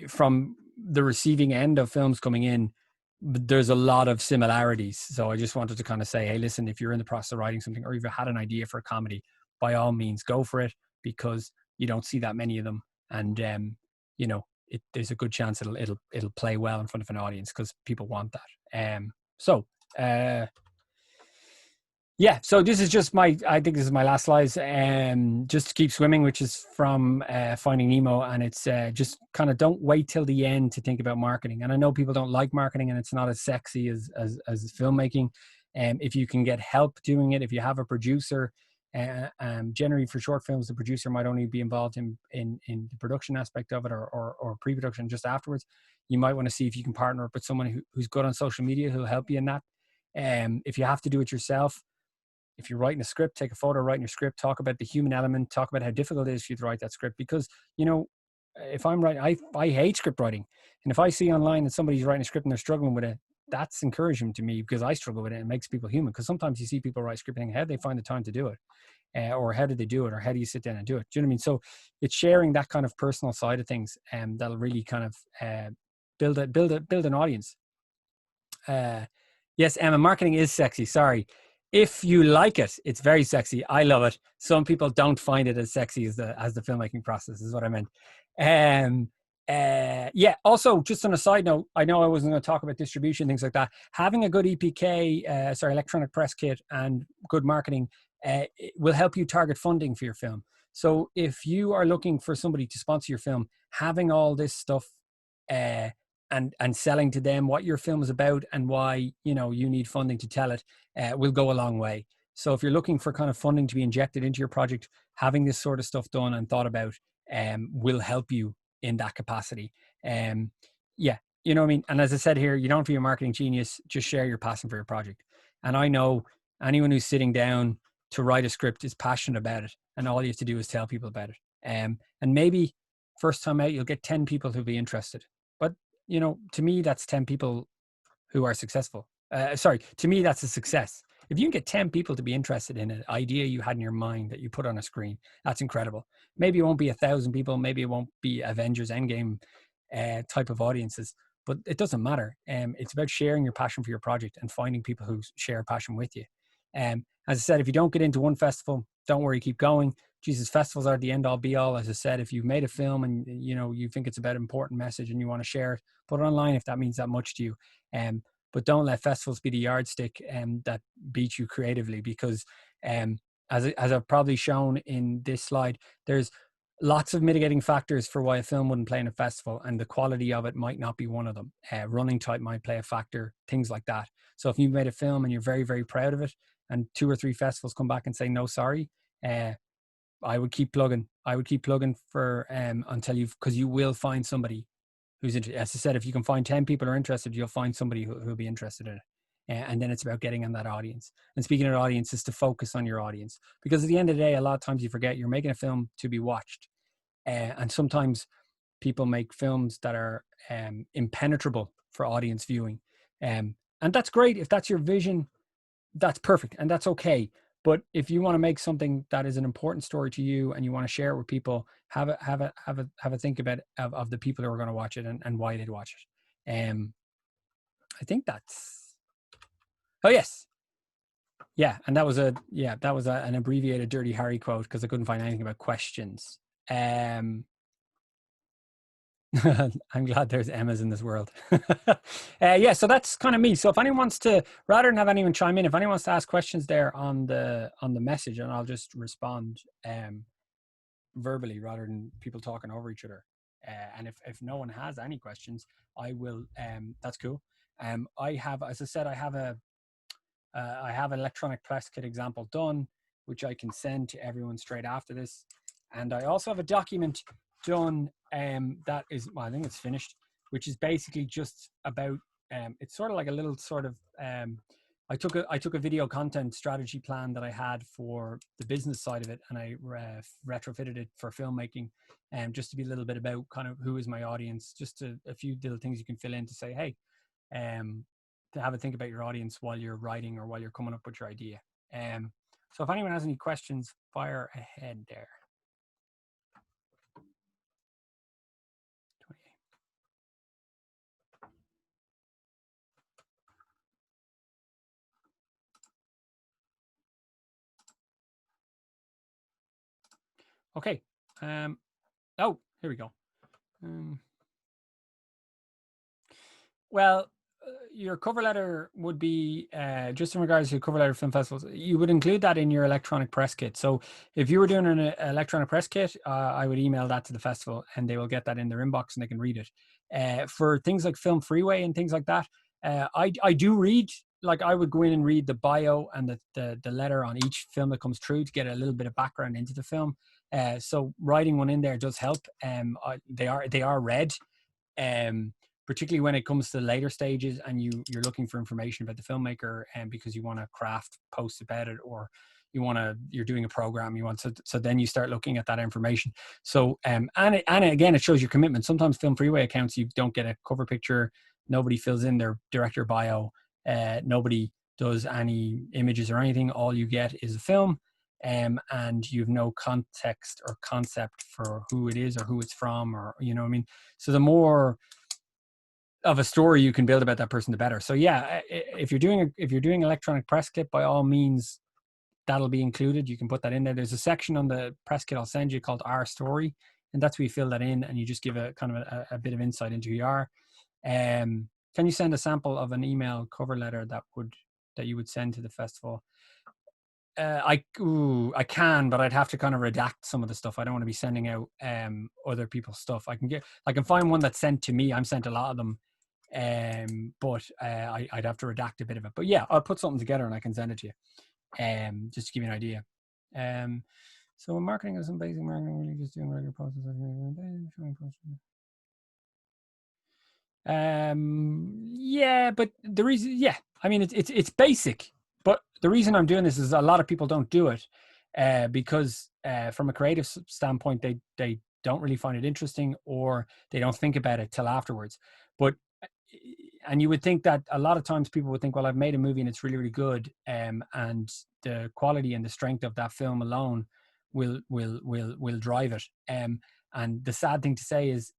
Speaker 1: from the receiving end of films coming in, there's a lot of similarities. So I just wanted to kind of say, hey, listen, if you're in the process of writing something, or you've had an idea for a comedy, by all means go for it, because you don't see that many of them. And there's a good chance it'll play well in front of an audience, because people want that. Yeah, so this is just I think this is my last slides. Just to keep swimming, which is from Finding Nemo, and it's just kind of don't wait till the end to think about marketing. And I know people don't like marketing, and it's not as sexy as filmmaking. If you can get help doing it, if you have a producer, generally for short films, the producer might only be involved in the production aspect of it, or pre-production just afterwards. You might want to see if you can partner up with someone who's good on social media, who'll help you in that. If you have to do it yourself, if you're writing a script, take a photo, writing your script, talk about the human element, talk about how difficult it is for you to write that script. Because, if I'm writing, I hate script writing. And if I see online that somebody's writing a script and they're struggling with it, that's encouraging to me, because I struggle with it. It makes people human. Because sometimes you see people write scripting, how do they find the time to do it? Or how do they do it? Or how do you sit down and do it? Do you know what I mean? So it's sharing that kind of personal side of things, that'll really kind of build an audience. Yes, Emma, marketing is sexy. Sorry. If you like it, it's very sexy. I love it. Some people don't find it as sexy as the filmmaking process, is what I meant. Yeah. Also, just on a side note, I know I wasn't going to talk about distribution, things like that. Having a good EPK, electronic press kit, and good marketing will help you target funding for your film. So if you are looking for somebody to sponsor your film, having all this stuff and selling to them what your film is about and why you need funding to tell it will go a long way. So if you're looking for kind of funding to be injected into your project, having this sort of stuff done and thought about will help you in that capacity. Yeah, you know what I mean? And as I said here, you don't have to be a marketing genius, just share your passion for your project. And I know anyone who's sitting down to write a script is passionate about it, and all you have to do is tell people about it. And maybe first time out, you'll get 10 people who'll be interested. But to me, that's 10 people who are successful. To me, that's a success. If you can get 10 people to be interested in an idea you had in your mind that you put on a screen, that's incredible. Maybe it won't be 1,000 people. Maybe it won't be Avengers Endgame type of audiences, but it doesn't matter. It's about sharing your passion for your project and finding people who share a passion with you. As I said, if you don't get into one festival, don't worry, keep going. Jesus, festivals are the end all be all. As I said, if you've made a film and you think it's about an important message and you want to share it, put it online if that means that much to you. But don't let festivals be the yardstick that beat you creatively, because as I've probably shown in this slide, there's lots of mitigating factors for why a film wouldn't play in a festival, and the quality of it might not be one of them. Running type might play a factor, things like that. So if you've made a film and you're very, very proud of it, and 2 or 3 festivals come back and say no, sorry, I would keep plugging. I would keep plugging for until because you will find somebody who's interested. As I said, if you can find 10 people who are interested, you'll find somebody who'll be interested in it. And then it's about getting on that audience. And speaking of audience, is to focus on your audience, because at the end of the day, a lot of times you forget you're making a film to be watched. And sometimes people make films that are impenetrable for audience viewing. And that's great if that's your vision. that's perfect, and that's okay. But if you want to make something that is an important story to you and you want to share it with people, have a think about of the people who are going to watch it and why they'd watch it. I think that's. Oh yes, yeah, and that was an abbreviated Dirty Harry quote because I couldn't find anything about questions. I'm glad there's Emmas in this world. Yeah, so that's kind of me. So if anyone wants to, rather than have anyone chime in, if anyone wants to ask questions there on the message, and I'll just respond verbally rather than people talking over each other. And if no one has any questions, I will. That's cool. I have, as I said, I have an electronic press kit example done, which I can send to everyone straight after this. And I also have a document done that is, well, I think it's finished, which is basically just about, it's sort of like a little sort of, I took a video content strategy plan that I had for the business side of it, and I retrofitted it for filmmaking, just to be a little bit about kind of who is my audience, just a few little things you can fill in to say, hey, to have a think about your audience while you're writing or while you're coming up with your idea. So if anyone has any questions, fire ahead there. Okay. Oh, here we go. Well, your cover letter would be, just in regards to cover letter film festivals, you would include that in your electronic press kit. So if you were doing an electronic press kit, I would email that to the festival and they will get that in their inbox and they can read it. For things like Film Freeway and things like that, I do read, like I would go in and read the bio and the letter on each film that comes through to get a little bit of background into the film. So writing one in there does help. They are read. Particularly when it comes to the later stages and you're looking for information about the filmmaker and because you want to craft posts about it, or you're doing a program you want to, so then you start looking at that information. So and again, it shows your commitment. Sometimes Film Freeway accounts, you don't get a cover picture, nobody fills in their director bio, nobody does any images or anything, all you get is a film, and you have no context or concept for who it is or who it's from, or you know what I mean. So the more of a story you can build about that person, the better. So yeah, if you're doing electronic press kit, by all means, that'll be included. You can put that in there. There's a section on the press kit I'll send you called Our Story, and that's where you fill that in and you just give a kind of a bit of insight into who you are. Can you send a sample of an email cover letter that you would send to the festival? I can, but I'd have to kind of redact some of the stuff. I don't want to be sending out other people's stuff. I can find one that's sent to me. I'm sent a lot of them. But I'd have to redact a bit of it. But yeah, I'll put something together and I can send it to you. Just to give you an idea. So marketing is some basic marketing, really just doing regular posts. Yeah, but the reason, yeah, I mean, it's basic, but the reason I'm doing this is a lot of people don't do it, because from a creative standpoint, they don't really find it interesting, or they don't think about it till afterwards. But and you would think that a lot of times people would think, well, I've made a movie and it's really, really good, and the quality and the strength of that film alone will drive it. And the sad thing to say is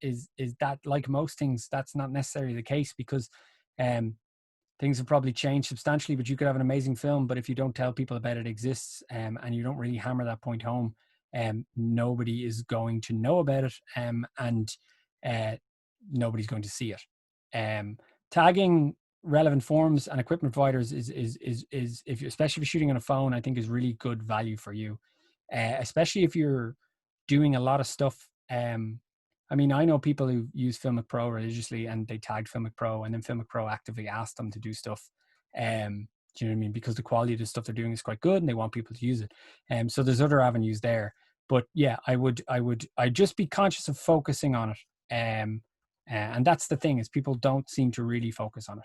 Speaker 1: that, like most things, that's not necessarily the case, because things have probably changed substantially. But you could have an amazing film, but if you don't tell people about it exists, and you don't really hammer that point home, nobody is going to know about it, and nobody's going to see it. Tagging relevant forms and equipment providers is if you, especially if you're shooting on a phone, I think is really good value for you, especially if you're doing a lot of stuff. I mean, I know people who use Filmic Pro religiously and they tagged Filmic Pro, and then Filmic Pro actively asked them to do stuff. Do you know what I mean? Because the quality of the stuff they're doing is quite good and they want people to use it. So there's other avenues there. But yeah, I'd just be conscious of focusing on it. And that's the thing, is people don't seem to really focus on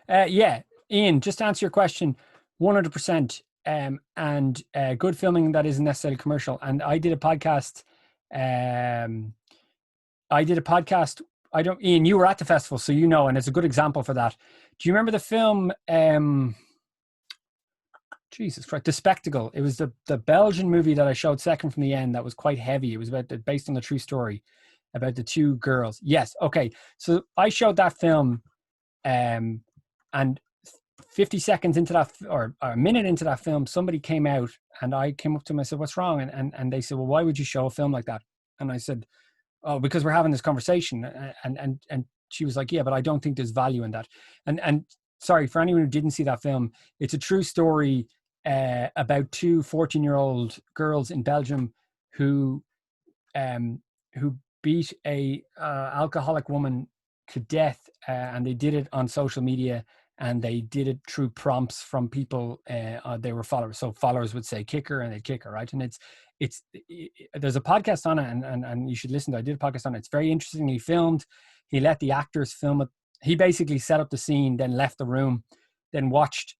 Speaker 1: it. Yeah, Ian, just to answer your question, 100%. And good filming that isn't necessarily commercial. And I did a podcast. Ian, you were at the festival, so you know, and it's a good example for that. Do you remember the film, Jesus Christ, The Spectacle? It was the Belgian movie that I showed second from the end that was quite heavy. It was based on the true story about the two girls. Yes. Okay. So I showed that film, and 50 seconds into that, or a minute into that film, somebody came out and I came up to them. I said, "What's wrong?" And they said, "Well, why would you show a film like that?" And I said, "Oh, because we're having this conversation." And she was like, "Yeah, but I don't think there's value in that." And sorry, for anyone who didn't see that film, it's a true story about two 14-year-old girls in Belgium who um, who beat a alcoholic woman to death, and they did it on social media, and they did it through prompts from people. They were followers, so followers would say "kick her," and they'd kick her, right? And there's a podcast on it, and you should listen to it. I did a podcast on it. It's very interestingly filmed. He let the actors film it. He basically set up the scene, then left the room, then watched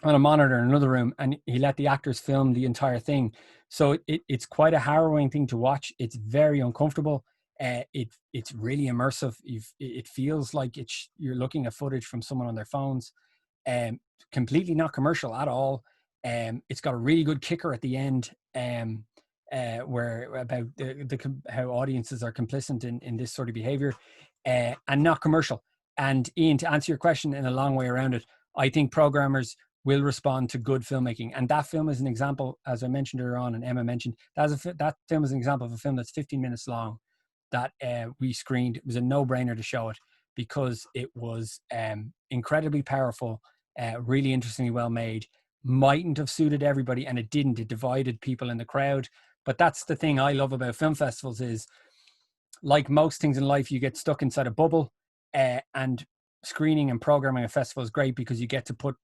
Speaker 1: on a monitor in another room, and he let the actors film the entire thing. So it's quite a harrowing thing to watch. It's very uncomfortable. It's really immersive. It feels like you're looking at footage from someone on their phones. Completely not commercial at all. It's got a really good kicker at the end, where about how audiences are complicit in this sort of behavior, and not commercial. And Ian, to answer your question in a long way around it, I think programmers will respond to good filmmaking. And that film is an example, as I mentioned earlier on, and Emma mentioned, that film is an example of a film that's 15 minutes long that we screened. It was a no-brainer to show it because it was incredibly powerful, really interestingly well made. Mightn't have suited everybody, and it didn't. It divided people in the crowd. But that's the thing I love about film festivals is, like most things in life, you get stuck inside a bubble, and screening and programming a festival is great because you get to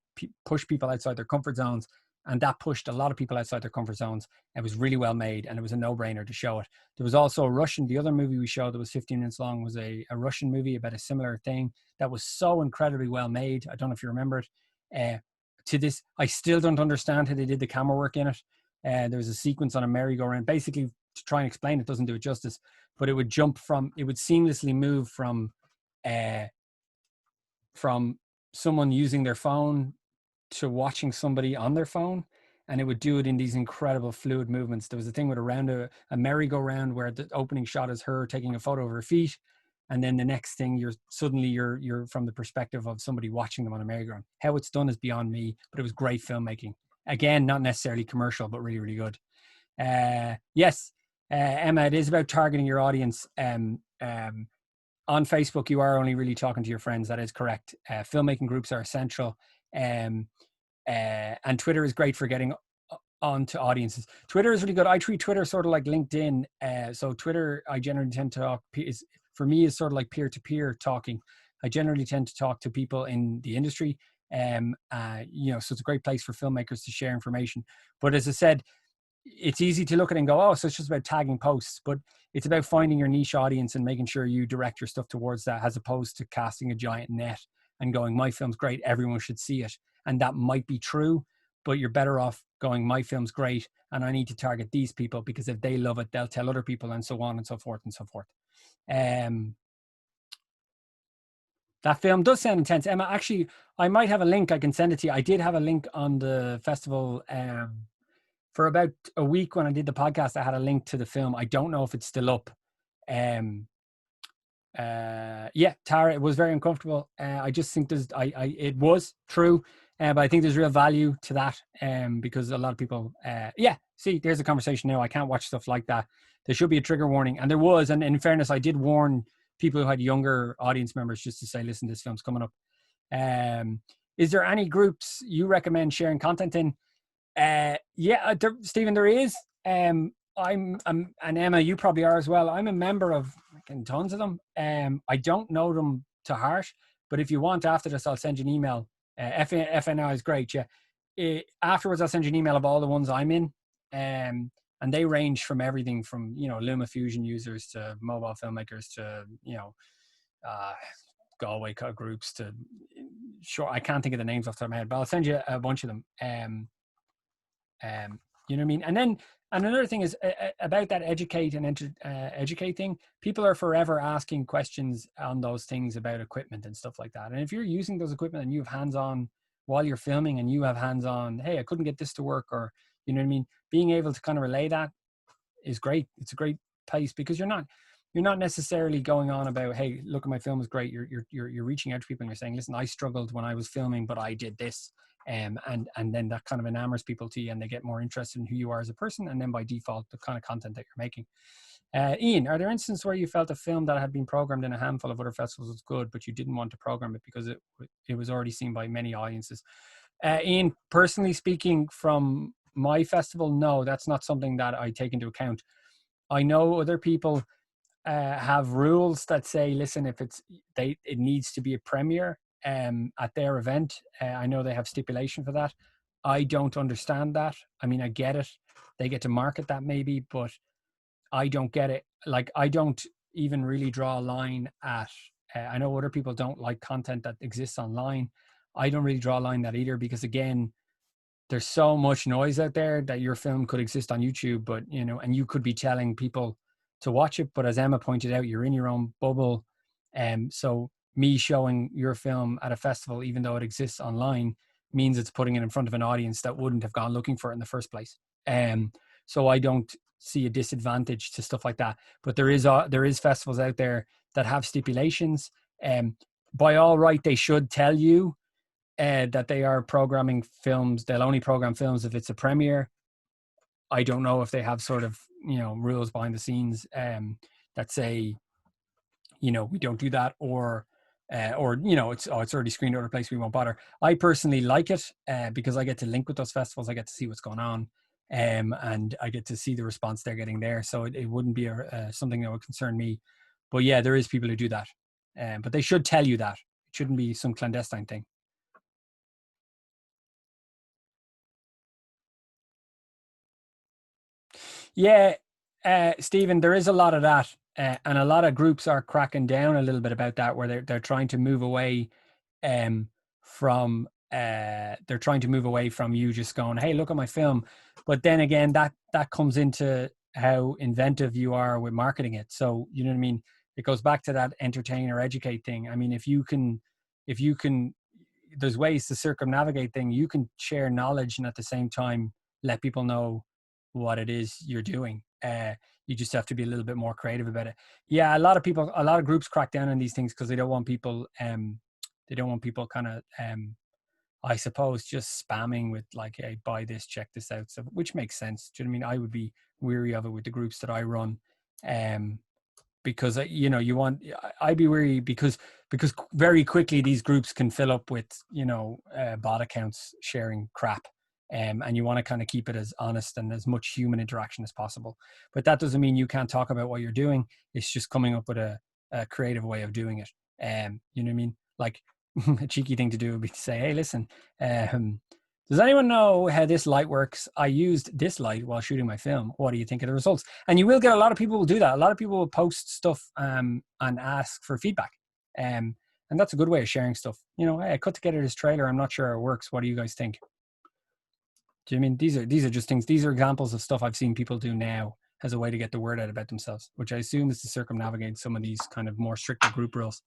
Speaker 1: push people outside their comfort zones, and that pushed a lot of people outside their comfort zones. It was really well made, and it was a no-brainer to show it. There was also the other movie we showed that was 15 minutes long was a Russian movie about a similar thing that was so incredibly well made. I don't know if you remember it. To this, I still don't understand how they did the camera work in it. There was a sequence on a merry-go-round. Basically, to try and explain it doesn't do it justice, but it would seamlessly move from someone using their phone to watching somebody on their phone, and it would do it in these incredible fluid movements. There was a thing with a merry-go-round where the opening shot is her taking a photo of her feet, and then the next thing you're from the perspective of somebody watching them on a merry-go-round. How it's done is beyond me, but it was great filmmaking. Again, not necessarily commercial, but really, really good. Yes, Emma, it is about targeting your audience. On Facebook, you are only really talking to your friends. That is correct. Filmmaking groups are essential. And Twitter is great for getting onto audiences. Twitter is really good. I treat Twitter sort of like LinkedIn. So Twitter, I generally tend to talk, for me, is sort of like peer-to-peer talking. I generally tend to talk to people in the industry. So it's a great place for filmmakers to share information. But as I said, it's easy to look at it and go, oh, so it's just about tagging posts, but it's about finding your niche audience and making sure you direct your stuff towards that, as opposed to casting a giant net and going, my film's great, everyone should see it. And that might be true, but you're better off going, my film's great, and I need to target these people because if they love it, they'll tell other people, and so on and so forth and so forth. That film does sound intense. Emma, actually, I might have a link. I can send it to you. I did have a link on the festival for about a week when I did the podcast. I had a link to the film. I don't know if it's still up. Tara, it was very uncomfortable. I just think it was true, but I think there's real value to that, because a lot of people, see, there's a conversation now. I can't watch stuff like that. There should be a trigger warning, and there was. And in fairness, I did warn people who had younger audience members just to say, listen, this film's coming up. Is there any groups you recommend sharing content in? Stephen, there is. And Emma, you probably are as well. I'm a member of tons of them. I don't know them to heart, but if you want after this, I'll send you an email. FNI is great. Yeah. Afterwards, I'll send you an email of all the ones I'm in. And they range from everything from, LumaFusion users to mobile filmmakers to, Galway groups to, sure, I can't think of the names off the top of my head, but I'll send you a bunch of them. You know what I mean? And then And another thing is about that educate and educate thing. People are forever asking questions on those things about equipment and stuff like that. And if you're using those equipment and you have hands-on while you're filming, and you have hands-on, hey, I couldn't get this to work, or you know what I mean, being able to kind of relay that is great. It's a great place, because you're not necessarily going on about, hey, look at my film is great. You're reaching out to people and you're saying, listen, I struggled when I was filming, but I did this. And then that kind of enamors people to you, and they get more interested in who you are as a person, and then by default the kind of content that you're making. Ian, are there instances where you felt a film that had been programmed in a handful of other festivals was good, but you didn't want to program it because it was already seen by many audiences? Ian, personally speaking, from my festival, no, that's not something that I take into account. I know other people have rules that say, listen, if it needs to be a premiere at their event. I know they have stipulation for that. I don't understand that. I mean, I get it. They get to market that maybe, but I don't get it. Like, I don't even really draw a line at, I know other people don't like content that exists online. I don't really draw a line that either, because again, there's so much noise out there that your film could exist on YouTube, but you know, and you could be telling people to watch it, but as Emma pointed out, you're in your own bubble. So me showing your film at a festival, even though it exists online, means it's putting it in front of an audience that wouldn't have gone looking for it in the first place. So I don't see a disadvantage to stuff like that. But there is festivals out there that have stipulations. By all right, they should tell you that they are programming films. They'll only program films if it's a premiere. I don't know if they have sort of, you know, rules behind the scenes that say, you know, we don't do that, or you know, it's already screened out of place, we won't bother. I personally like it because I get to link with those festivals. I get to see what's going on, and I get to see the response they're getting there. So it wouldn't be something that would concern me. But yeah, there is people who do that, but they should tell you that. It shouldn't be some clandestine thing. Yeah, Stephen, there is a lot of that, and a lot of groups are cracking down a little bit about that, where they're trying to move away from they're trying to move away from you just going, hey, look at my film. But then again, that comes into how inventive you are with marketing it. So you know what I mean? It goes back to that entertain or educate thing. I mean, if you can, there's ways to circumnavigate thing. You can share knowledge and at the same time let people know what it is you're doing. You just have to be a little bit more creative about it. Yeah, a lot of groups crack down on these things because they don't want people kind of I suppose just spamming with like, hey, buy this, check this out. So, which makes sense. Do you know what I mean? I would be weary of it with the groups that I run. Because you know, I'd be worried because very quickly these groups can fill up with, you know, bot accounts sharing crap, and you want to kind of keep it as honest and as much human interaction as possible. But that doesn't mean you can't talk about what you're doing. It's just coming up with a creative way of doing it. You know what I mean? Like a cheeky thing to do would be to say, hey, listen, um, does anyone know how this light works? I used this light while shooting my film. What do you think of the results? And you will get a lot of people will do that. A lot of people will post stuff and ask for feedback. And that's a good way of sharing stuff. You know, hey, I put together this trailer. I'm not sure it works. What do you guys think? Do you mean these are just things? These are examples of stuff I've seen people do now as a way to get the word out about themselves, which I assume is to circumnavigate some of these kind of more stricter group rules.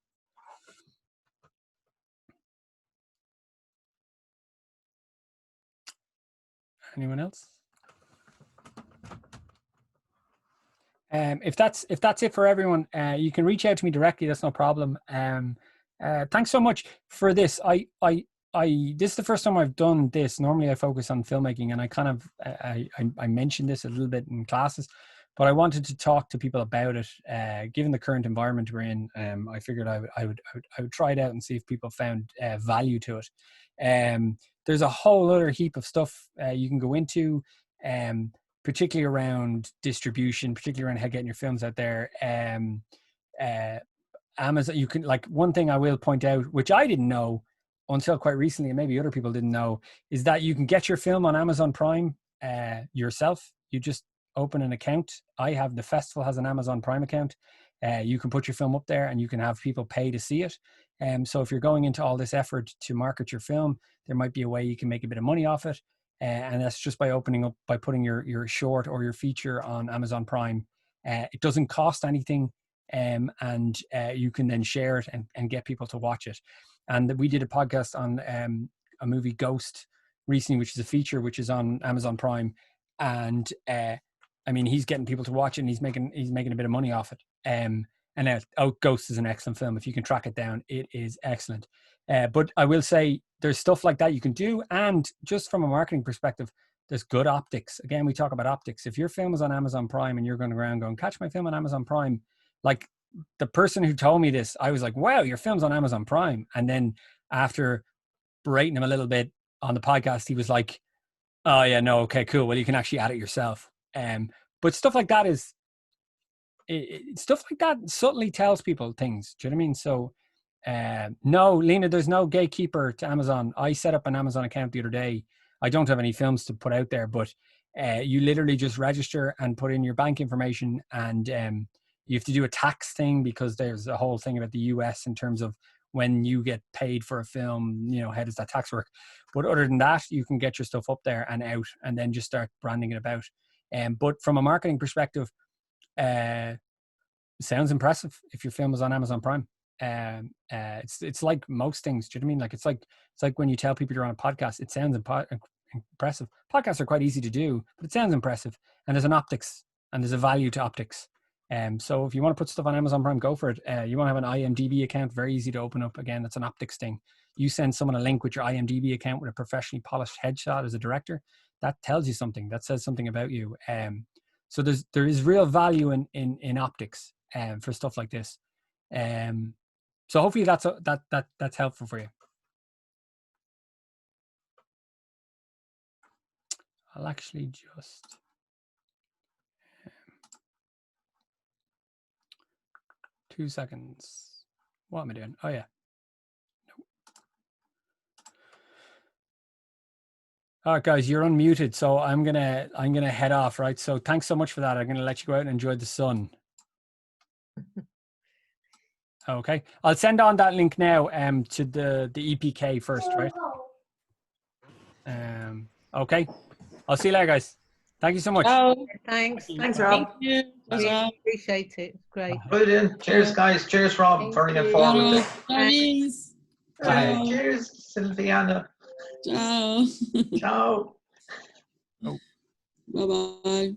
Speaker 1: Anyone else? If that's it for everyone, you can reach out to me directly. That's no problem. Thanks so much for this. This is the first time I've done this. Normally I focus on filmmaking, and I kind of I mentioned this a little bit in classes, but I wanted to talk to people about it. Given the current environment we're in, I figured I would try it out and see if people found value to it. There's a whole other heap of stuff you can go into. Particularly around distribution, particularly around how getting your films out there. Amazon, you can, like, one thing I will point out, which I didn't know until quite recently, and maybe other people didn't know, is that you can get your film on Amazon Prime yourself. You just open an account. The festival has an Amazon Prime account. You can put your film up there and you can have people pay to see it. So if you're going into all this effort to market your film, there might be a way you can make a bit of money off it. and that's just by putting your short or your feature on Amazon Prime. It doesn't cost anything, and you can then share it and get people to watch it. And we did a podcast on a movie, Ghost, recently, which is a feature which is on Amazon Prime, and I mean, he's getting people to watch it, and he's making a bit of money off it. And Ghost is an excellent film. If you can track it down, it is excellent. But I will say there's stuff like that you can do, and just from a marketing perspective, there's good optics. Again, we talk about optics. If your film is on Amazon Prime and you're going around going, catch my film on Amazon Prime, like the person who told me this, I was like, wow, your film's on Amazon Prime. And then after berating him a little bit on the podcast, he was like, oh yeah, no, okay, cool. Well, you can actually add it yourself. But stuff like that stuff like that subtly tells people things. Do you know what I mean? So, no, Lena, there's no gatekeeper to Amazon. I set up an Amazon account the other day. I don't have any films to put out there, but you literally just register and put in your bank information, and you have to do a tax thing because there's a whole thing about the US in terms of when you get paid for a film, you know, how does that tax work? But other than that, you can get your stuff up there and out, and then just start branding it about. But from a marketing perspective, it sounds impressive if your film is on Amazon Prime. It's like most things. Do you know what I mean? Like it's like when you tell people you're on a podcast, it sounds impressive. Podcasts are quite easy to do, but it sounds impressive. And there's an optics, and there's a value to optics. So if you want to put stuff on Amazon Prime, go for it. You want to have an IMDb account, very easy to open up. Again, that's an optics thing. You send someone a link with your IMDb account with a professionally polished headshot as a director. That tells you something. That says something about you. So there is real value in optics for stuff like this. So hopefully that's helpful for you. I'll actually just 2 seconds. What am I doing? Oh yeah. No. All right, guys, you're unmuted, so I'm gonna head off. Right. So thanks so much for that. I'm gonna let you go out and enjoy the sun. Okay, I'll send on that link now to the EPK first, right? Okay, I'll see you later, guys. Thank you so much.
Speaker 3: Oh, thanks. Thanks, Rob. Thank you.
Speaker 4: Really
Speaker 3: appreciate it. Great.
Speaker 4: Brilliant. Cheers, guys. Cheers, Rob. Very informative.
Speaker 3: Cheers.
Speaker 4: Cheers, Silviana.
Speaker 5: Ciao.
Speaker 4: Ciao.
Speaker 5: Bye-bye.